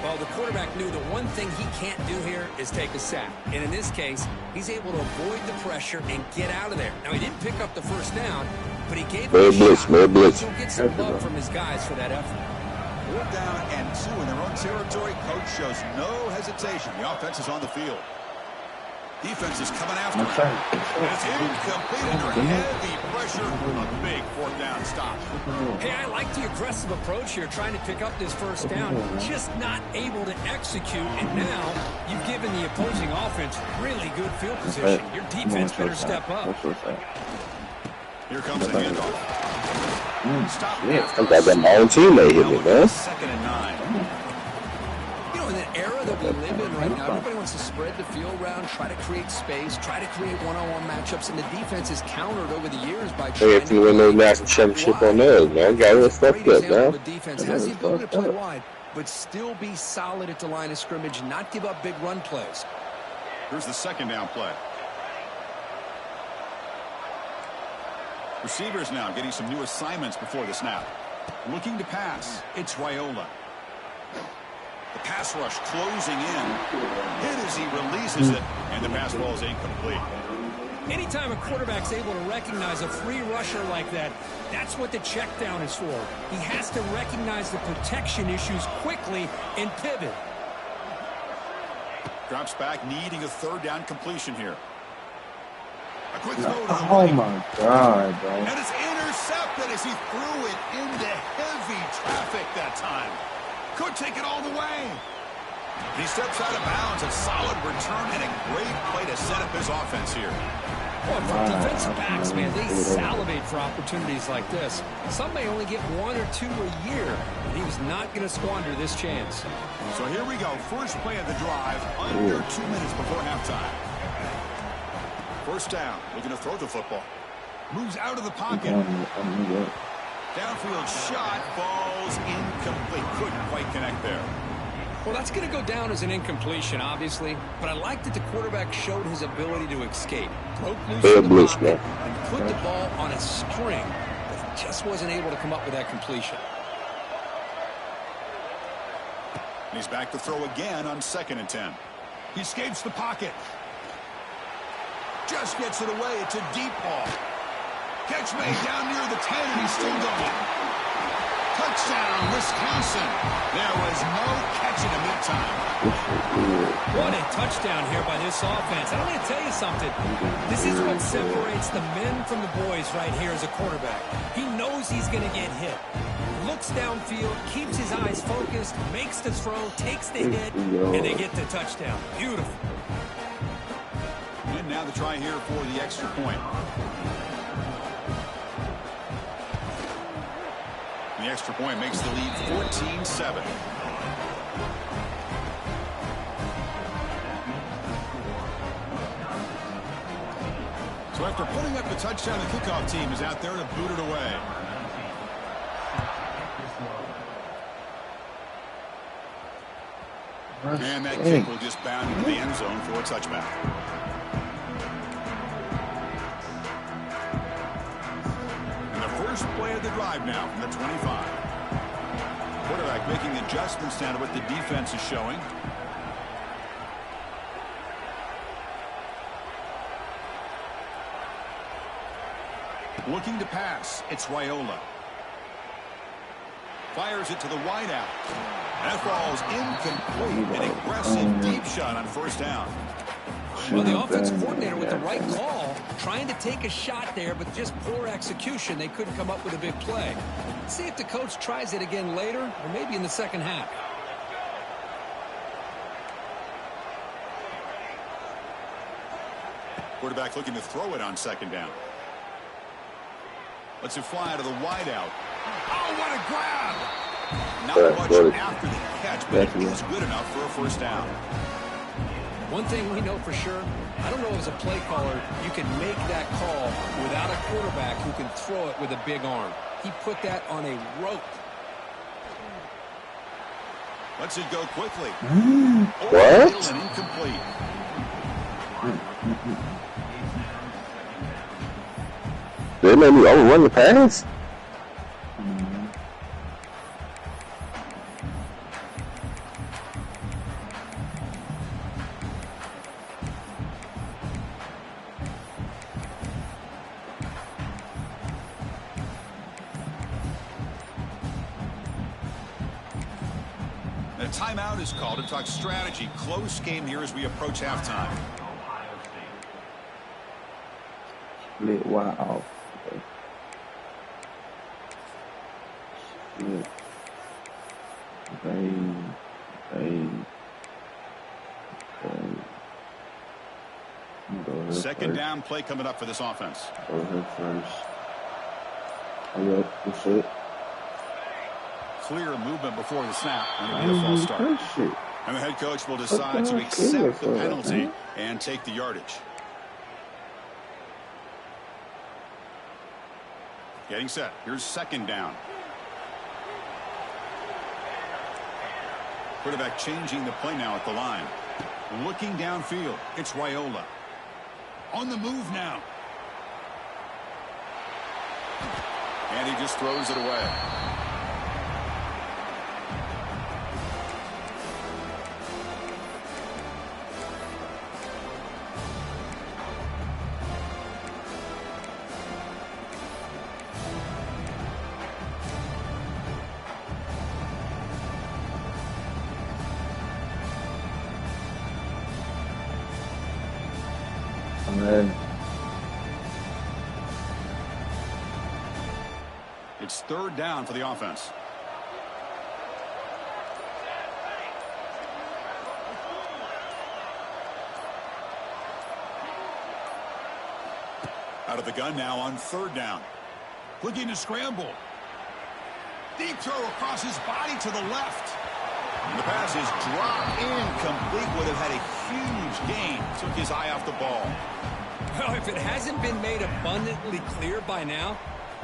Well, the quarterback knew the one thing he can't do here is take a sack. And in this case, he's able to avoid the pressure and get out of there. Now, he didn't pick up the 1st down, but he gave him a shot. He'll get some love from his guys for that effort. 4th down and 2 in their own territory. Coach shows no hesitation. The offense is on the field. Defense is coming after him. It's incomplete under heavy pressure. A big 4th down stop. Hey, I like the aggressive approach here, trying to pick up this 1st down. Just not able to execute. And now you've given the opposing offense really good field position. Your defense better step up. Here comes the handoff. Stop. I got that my own teammate hit me, man. 2nd and 9. You know, in the era that we live in right now, everybody wants to spread the field around, try to create space, try to create one-on-one matchups, and the defense is countered over the years by They have to win those national championship on those, man. Got it fucked up, man. The defense has the ability to play wide, but still be solid at the line of scrimmage, not give up big run plays. Here's the 2nd down play. Receivers now getting some new assignments before the snap. Looking to pass. It's Raiola. The pass rush closing in. Hit as he releases it, and the pass ball is incomplete. Anytime a quarterback's able to recognize a free rusher like that, that's what the check down is for. He has to recognize the protection issues quickly and pivot. Drops back, needing a 3rd down completion here. A quick throw to the Oh right. my God, bro. And it's intercepted as he threw it into heavy traffic that time. Could take it all the way. He steps out of bounds. A solid return and a great play to set up his offense here. Well, for defensive backs, man, they salivate for opportunities like this. Some may only get 1 or 2 a year, and he was not going to squander this chance. So here we go. First play of the drive, under 2 minutes before halftime. 1st down, looking to throw the football. Moves out of the pocket. Downfield shot, falls incomplete. Couldn't quite connect there. Well, that's going to go down as an incompletion, obviously, but I like that the quarterback showed his ability to escape. Broke loose from the pocket and put the ball on a string, but just wasn't able to come up with that completion. And he's back to throw again on 2nd and 10. He escapes the pocket. Just gets it away. It's a deep ball. Catch made down near the 10, and he's still going. Touchdown, Wisconsin. There was no catching him that time. What a touchdown here by this offense. I'm going to tell you something. This is what separates the men from the boys right here as a quarterback. He knows he's going to get hit. Looks downfield, keeps his eyes focused, makes the throw, takes the hit, and they get the touchdown. Beautiful. And now the try here for the extra point. The extra point makes the lead 14-7. So after putting up the touchdown, the kickoff team is out there to boot it away. And that kick will just bound into the end zone for a touchback. First play of the drive now from the 25. Quarterback making adjustments down to what the defense is showing. Looking to pass. It's Raiola. Fires it to the wideout. That falls incomplete. An aggressive deep shot on first down. Well, the offensive coordinator with the right call, trying to take a shot there, but just poor execution. They couldn't come up with a big play. Let's see if the coach tries it again later, or maybe in the second half. Quarterback looking to throw it on second down. Lets it fly to the wideout. Oh, what a grab! Not much after the catch, but it is good enough for a first down. One thing we know for sure, I don't know as a play caller, you can make that call without a quarterback who can throw it with a big arm. He put that on a rope. Lets it go quickly. What? And incomplete. They made me overrun the pass? A timeout is called to talk strategy. Close game here as we approach halftime. Wow. Second down play coming up for this offense. Go ahead first. Oh, yep, that's it. Clear movement before the snap, and it'll be a false start. And the head coach will decide to accept the penalty and take the yardage. Getting set. Here's second down. Quarterback changing the play now at the line. Looking downfield. It's Raiola. On the move now. And he just throws it away. It's third down for the offense. Out of the gun now on third down. Looking to scramble. Deep throw across his body to the left. And the pass is dropped incomplete. Would have had a huge gain. Took his eye off the ball. Well, if it hasn't been made abundantly clear by now,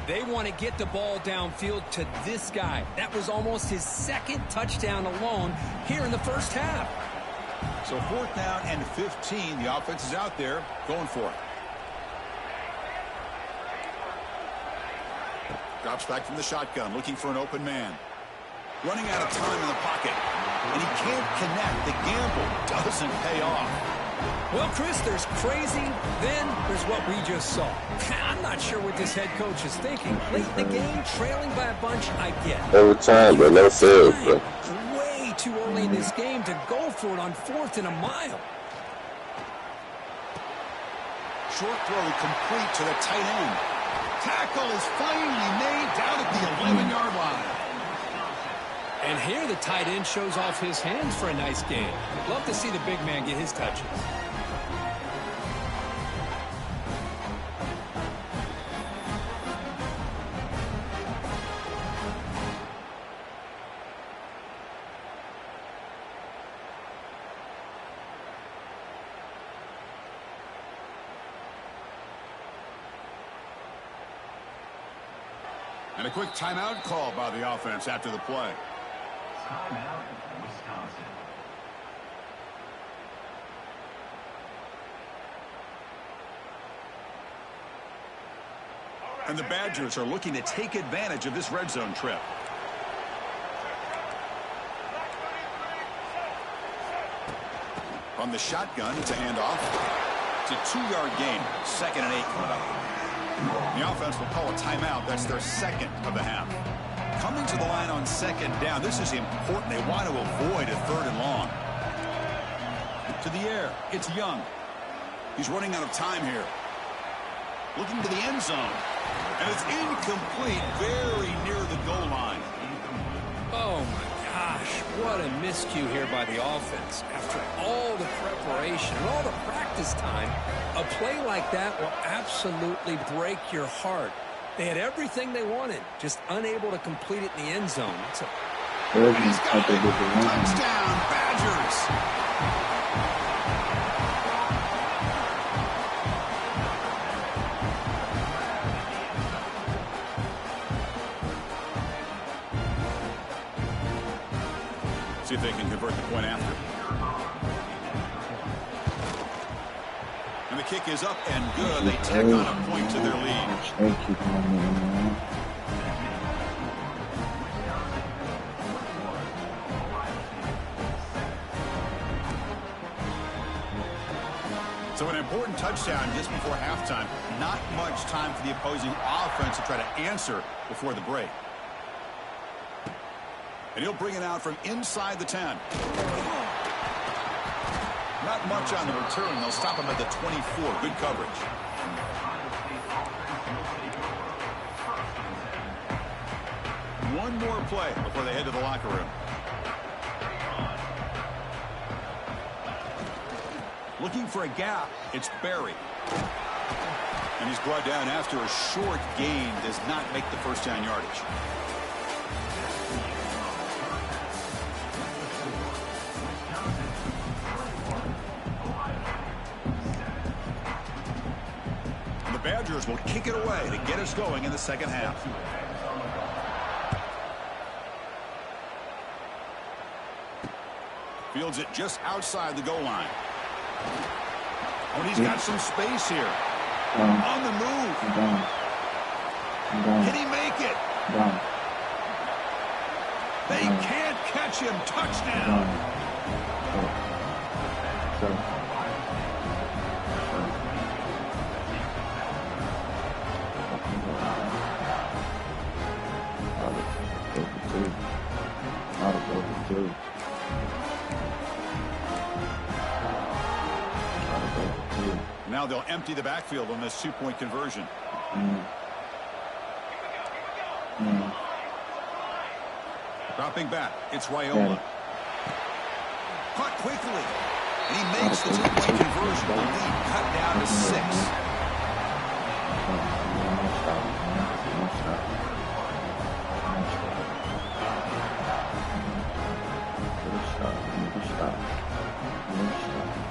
they want to get the ball downfield to this guy. That was almost his second touchdown alone here in the first half. So fourth down and 15. The offense is out there going for it. Drops back from the shotgun, looking for an open man. Running out of time in the pocket. And he can't connect. The gamble doesn't pay off. Well, Chris, there's crazy, then there's what we just saw. I'm not sure what this head coach is thinking. Late in the game, trailing by a bunch, I get. Every time, but no sales, bro. Way too early in this game to go for it on 4th and a mile. Short throw complete to the tight end. Tackle is finally made down at the 11-yard line. And here the tight end shows off his hands for a nice game. Love to see the big man get his touches. And a quick timeout call by the offense after the play. And the Badgers are looking to take advantage of this red zone trip. On the shotgun, it's a handoff. It's a 2-yard gain. 2nd and 8 coming up. The offense will call a timeout. That's their second of the half. Coming to the line on 2nd down. This is important. They want to avoid a 3rd and long. To the air. It's Young. He's running out of time here. Looking to the end zone. And it's incomplete. Very near the goal line. Oh, my gosh. What a miscue here by the offense. After all the preparation and all the practice time, a play like that will absolutely break your heart. They had everything they wanted, just unable to complete it in the end zone. He's got it. Touchdown, Badgers. See if they can convert the point after. And the kick is up and good. They tack on a point to their lead. So an important touchdown just before halftime. Not much time for the opposing offense to try to answer before the break. And he'll bring it out from inside the 10. Not much on the return. They'll stop him at the 24. Good coverage. One more play before they head to the locker room. Looking for a gap. It's Barry. And he's brought down after a short gain. Does not make the first down yardage. Badgers will kick it away to get us going in the second half. Fields it just outside the goal line. Oh, he's got some space here. On the move. Can he make it? They can't catch him. Touchdown. Now they'll empty the backfield on this 2-point conversion. Dropping back, it's Raiola. Caught quickly, and he makes the 2-point conversion. The lead cut down to 6.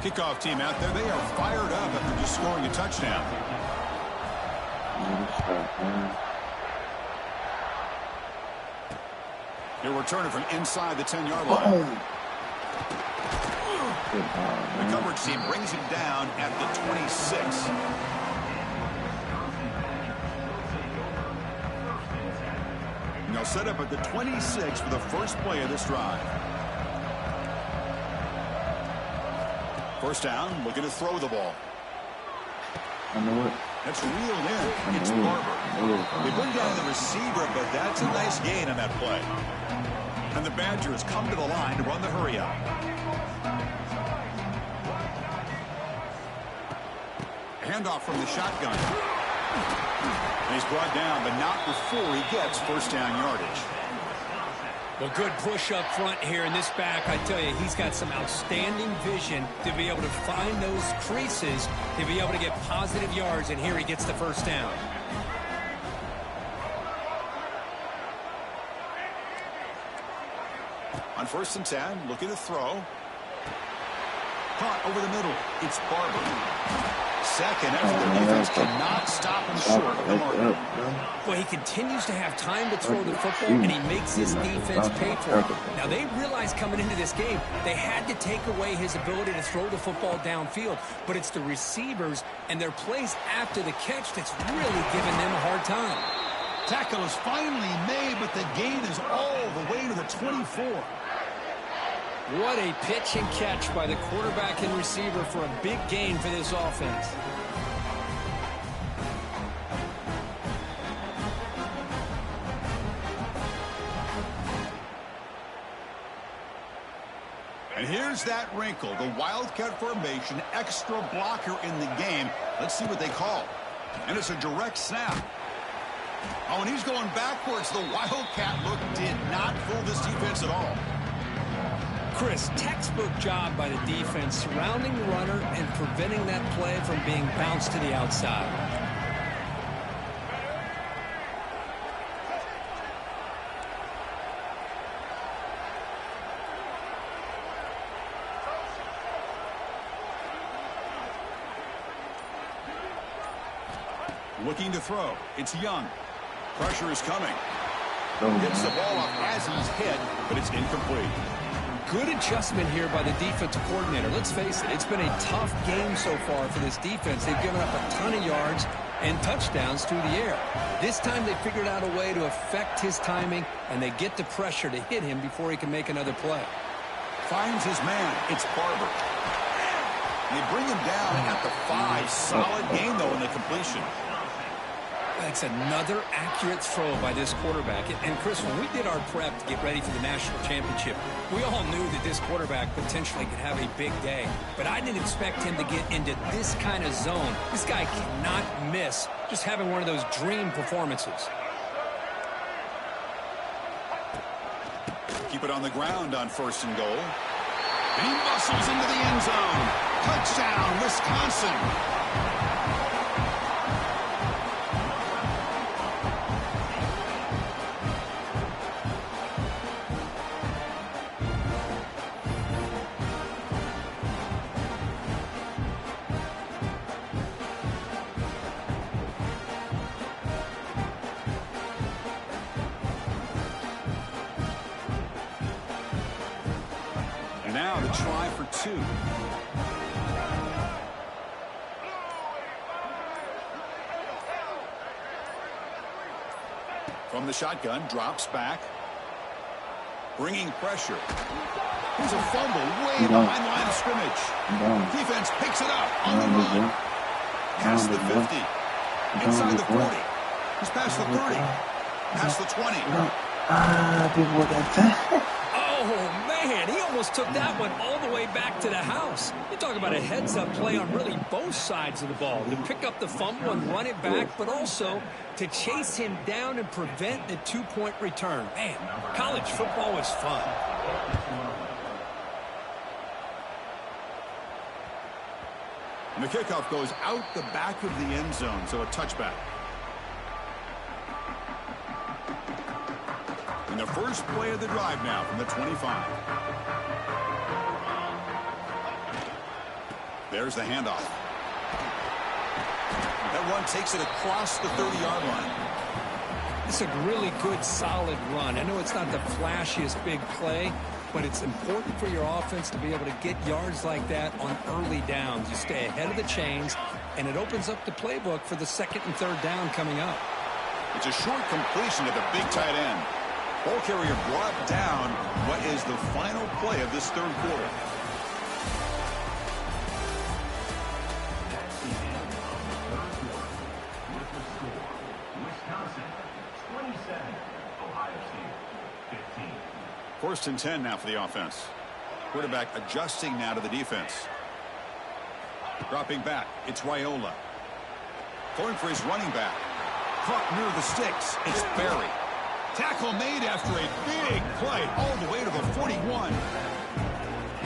Kickoff team out there, they are fired up after just scoring a touchdown. He'll return it from inside the 10-yard line. The coverage team brings him down at the 26. And they'll set up at the 26 for the first play of this drive. First down, looking to throw the ball. I know it. That's reeled in. It's Barber. They bring down the receiver, but that's a nice gain on that play. And the Badgers come to the line to run the hurry up. Handoff from the shotgun. And he's brought down, but not before he gets first down yardage. Well, good push up front here in this back. I tell you, he's got some outstanding vision to be able to find those creases, to be able to get positive yards, and here he gets the first down. On 1st and 10, looking to throw. Caught over the middle. It's Barber. Second effort, the defense cannot stop him short of the mark. Well, he continues to have time to throw the football, and he makes his defense pay for it. Now, they realized coming into this game, they had to take away his ability to throw the football downfield, but it's the receivers and their plays after the catch that's really giving them a hard time. Tackle is finally made, but the gain is all the way to the 24. What a pitch and catch by the quarterback and receiver for a big gain for this offense. And here's that wrinkle, the Wildcat formation, extra blocker in the game. Let's see what they call. And it's a direct snap. Oh, and he's going backwards. The Wildcat look did not fool this defense at all. Chris, textbook job by the defense surrounding the runner and preventing that play from being bounced to the outside. Looking to throw. It's Young. Pressure is coming. Gets the ball off as he's hit, but it's incomplete. Good adjustment here by the defensive coordinator. Let's face it, it's been a tough game so far for this defense. They've given up a ton of yards and touchdowns through the air. This time they figured out a way to affect his timing, and they get the pressure to hit him before he can make another play. Finds his man. It's Barber. They bring him down at the 5. Solid gain, though, in the completion. That's another accurate throw by this quarterback. And Chris, when we did our prep to get ready for the national championship, we all knew that this quarterback potentially could have a big day. But I didn't expect him to get into this kind of zone. This guy cannot miss just having one of those dream performances. Keep it on the ground on 1st and goal. And he muscles into the end zone. Touchdown, Wisconsin. Now to try for 2. From the shotgun, drops back. Bringing pressure. Here's a fumble way behind the line of scrimmage. Defense picks it up on the run. Past the 50. Inside the 40. He's past the 30. Past the 20. Oh, man, he almost took that one all the way back to the house. You talk about a heads-up play on really both sides of the ball. To pick up the fumble and run it back, but also to chase him down and prevent the 2-point return. Man, college football was fun. And the kickoff goes out the back of the end zone, so a touchback. And the first play of the drive now from the 25. There's the handoff. That run takes it across the 30-yard line. It's a really good, solid run. I know it's not the flashiest big play, but it's important for your offense to be able to get yards like that on early downs. You stay ahead of the chains, and it opens up the playbook for the 2nd and 3rd down coming up. It's a short completion to the big tight end. Ball carrier brought down. What is the final play of this 3rd quarter? Wisconsin 27, Ohio State 15. 1st and 10 now for the offense. Quarterback adjusting now to the defense. Dropping back, it's Raiola. Going for his running back. Caught near the sticks. It's Berry. Tackle made after a big play all the way to the 41.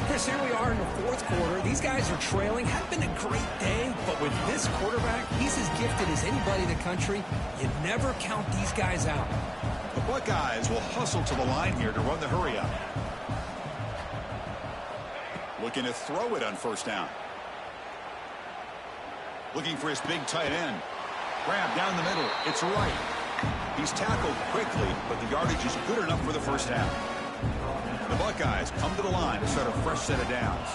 Chris, here we are in the 4th quarter. These guys are trailing. Had been a great day, but with this quarterback, he's as gifted as anybody in the country. You never count these guys out. The Buckeyes will hustle to the line here to run the hurry up. Looking to throw it on 1st down. Looking for his big tight end. Grab down the middle. It's right. He's tackled quickly, but the yardage is good enough for the first half. The Buckeyes come to the line to start a fresh set of downs.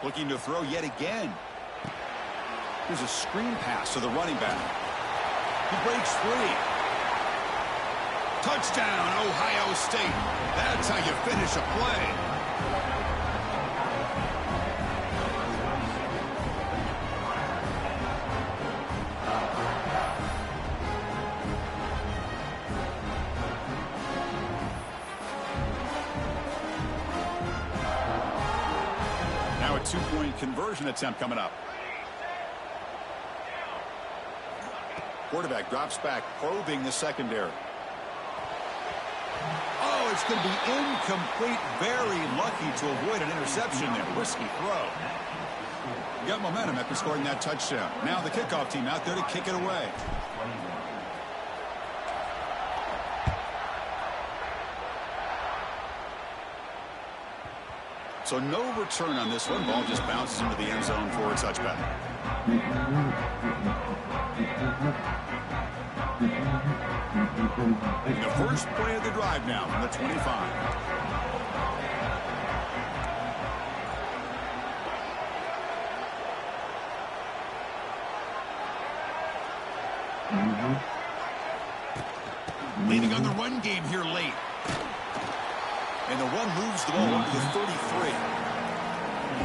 Looking to throw yet again. Here's a screen pass to the running back. He breaks free. Touchdown, Ohio State. That's how you finish a play. Now a two-point conversion attempt coming up. Quarterback drops back, probing the secondary. Oh, it's going to be incomplete. Very lucky to avoid an interception there. Risky throw. Got momentum after scoring that touchdown. Now the kickoff team out there to kick it away. So no return on this one. Ball just bounces into the end zone for a touchback. The first play of the drive now from the 25. Leaning on the run game here late. And the run moves the ball up to the 33.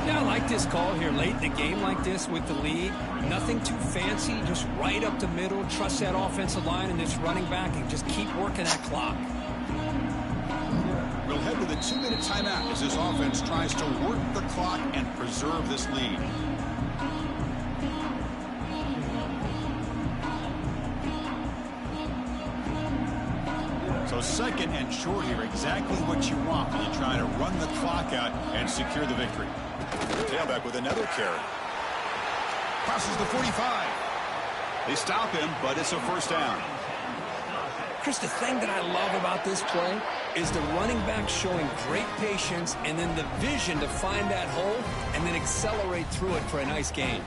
Yeah, I like this call here late in the game like this with the lead. Nothing too fancy, just right up the middle. Trust that offensive line and this running back and just keep working that clock. We'll head to the 2-minute timeout as this offense tries to work the clock and preserve this lead. So second and short here, exactly what you want when you try to run the clock out and secure the victory. Tailback with another carry. Crosses the 45. They stop him, but it's a first down. Chris, the thing that I love about this play is the running back showing great patience and then the vision to find that hole and then accelerate through it for a nice gain.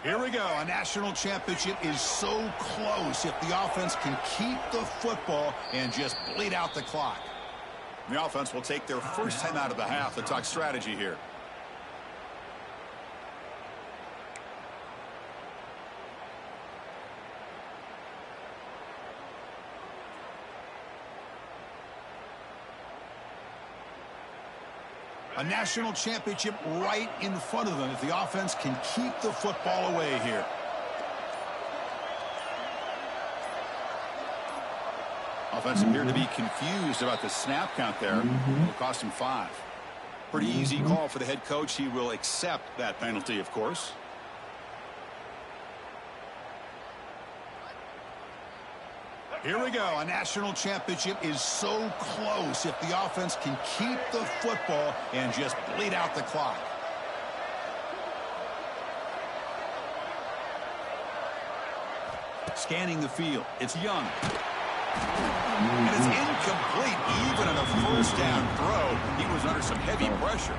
Here we go. A national championship is so close if the offense can keep the football and just bleed out the clock. The offense will take their first time out of the half to talk strategy here. A national championship right in front of them if the offense can keep the football away here. Offense appeared to be confused about the snap count there. It'll cost him 5. Pretty easy call for the head coach. He will accept that penalty, of course. Here we go. A national championship is so close if the offense can keep the football and just bleed out the clock. Scanning the field. It's Young. And it's incomplete. Even on a first down throw, he was under some heavy pressure.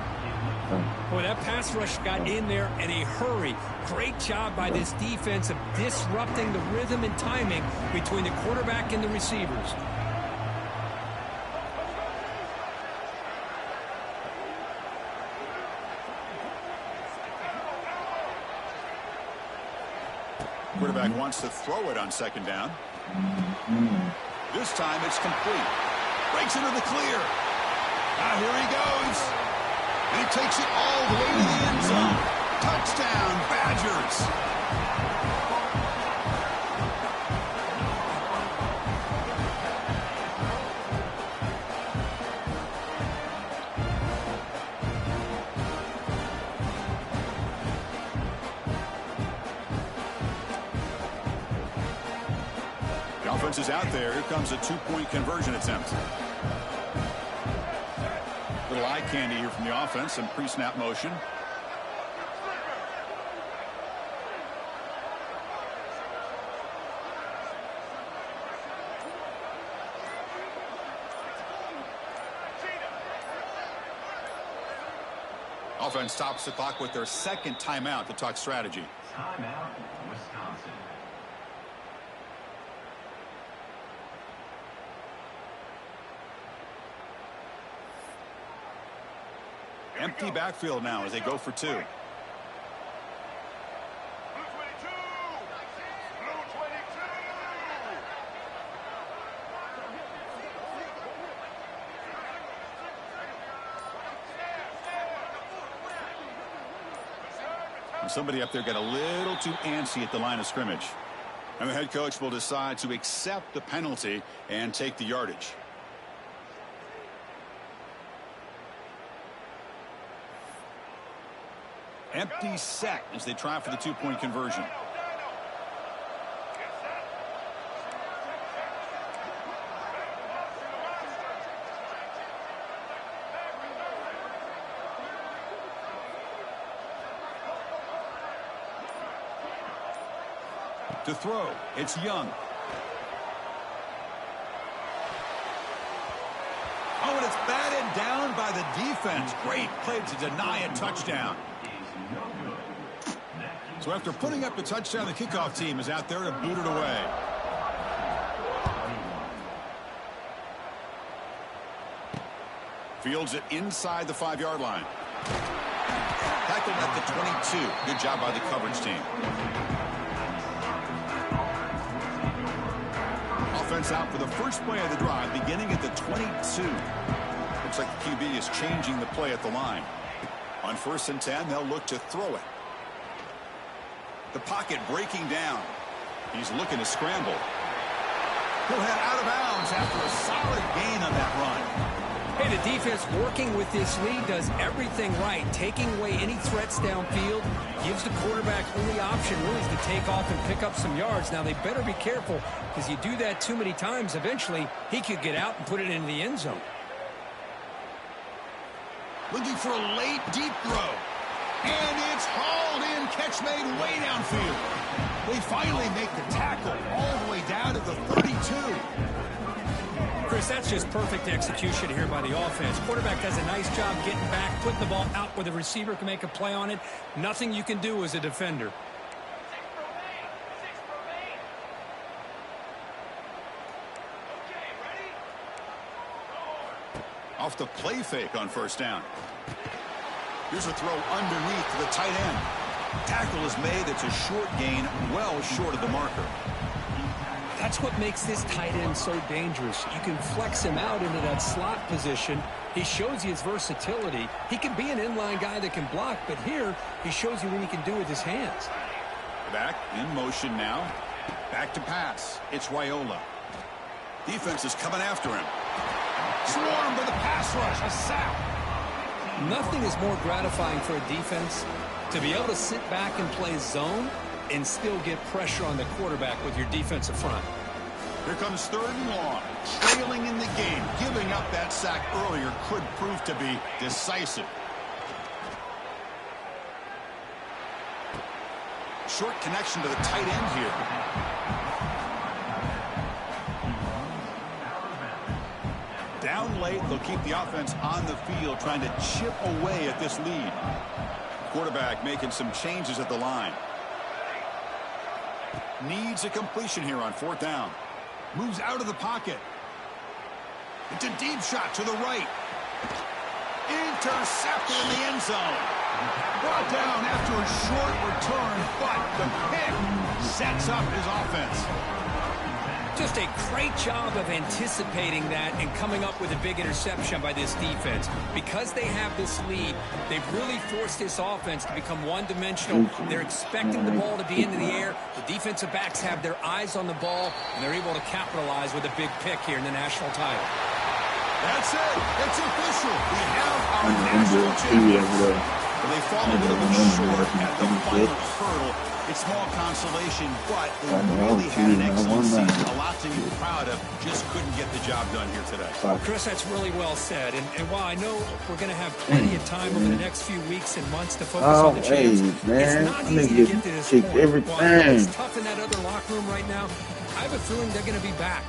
Boy, that pass rush got in there in a hurry. Great job by this defense of disrupting the rhythm and timing between the quarterback and the receivers. Quarterback wants to throw it on second down. This time it's complete. Breaks into the clear. Now here he goes. And he takes it all the way to the end zone. Touchdown, Badgers. defense is out there. Here comes a two-point conversion attempt. Little eye candy here from the offense, some pre-snap motion. Offense stops the clock with their second timeout to talk strategy. Timeout, Wisconsin. Empty backfield now as they go for two. Somebody up there got a little too antsy at the line of scrimmage. And the head coach will decide to accept the penalty and take the yardage. Empty set as they try for the two-point conversion. To throw, it's Young. Oh, and it's batted down by the defense. Great play to deny a touchdown. So after putting up the touchdown, the kickoff team is out there to boot it away. Fields it inside the 5-yard line. Tackled at the 22. Good job by the coverage team. Offense out for the first play of the drive, beginning at the 22. Looks like the QB is changing the play at the line. On 1st and 10, they'll look to throw it. The pocket breaking down. He's looking to scramble. He'll head out of bounds after a solid gain on that run. Hey, the defense working with this lead does everything right. Taking away any threats downfield, gives the quarterback only option really is to take off and pick up some yards. Now, they better be careful because you do that too many times, eventually he could get out and put it into the end zone. Looking for a late deep throw. And it's hauled in, catch made way downfield. They finally make the tackle all the way down to the 32. Chris, that's just perfect execution here by the offense. Quarterback does a nice job getting back, putting the ball out where the receiver can make a play on it. Nothing you can do as a defender. Off the play fake on 1st down. Here's a throw underneath to the tight end. Tackle is made. It's a short gain, well short of the marker. That's what makes this tight end so dangerous. You can flex him out into that slot position. He shows you his versatility. He can be an inline guy that can block, but here he shows you what he can do with his hands. Back in motion now. Back to pass. It's Raiola. Defense is coming after him. Swarmed by the pass rush. A sack. Nothing is more gratifying for a defense to be able to sit back and play zone and still get pressure on the quarterback with your defensive front. Here comes 3rd and long. Trailing in the game. Giving up that sack earlier could prove to be decisive. Short connection to the tight end here. Down late, they'll keep the offense on the field trying to chip away at this lead. Quarterback making some changes at the line. Needs a completion here on 4th down. Moves out of the pocket. It's a deep shot to the right. Intercepted in the end zone. Brought down after a short return, but the pick sets up his offense. Just a great job of anticipating that and coming up with a big interception by this defense. Because they have this lead, they've really forced this offense to become one-dimensional. They're expecting the ball to be into the air. The defensive backs have their eyes on the ball, and they're able to capitalize with a big pick here in the national title. That's it. It's official. We have our national champion. They fall a little bit short at the final hurdle. It's small consolation, but they really had an excellent season. A lot to be proud of. Just couldn't get the job done here today. Chris, that's really well said. And while I know we're going to have plenty of time over the next few weeks and months to focus on the champs, it's not easy to get to this point. While it's tough in that other locker room right now, I have a feeling they're going to be back.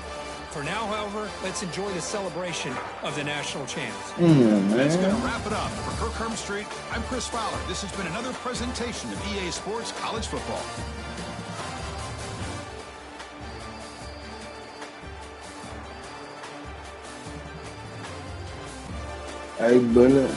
For now, however, let's enjoy the celebration of the national champs. That's going to wrap it up. For Kirk Hermstreet, I'm Chris Fowler. This has been another presentation of EA Sports College Football. Hey, brother.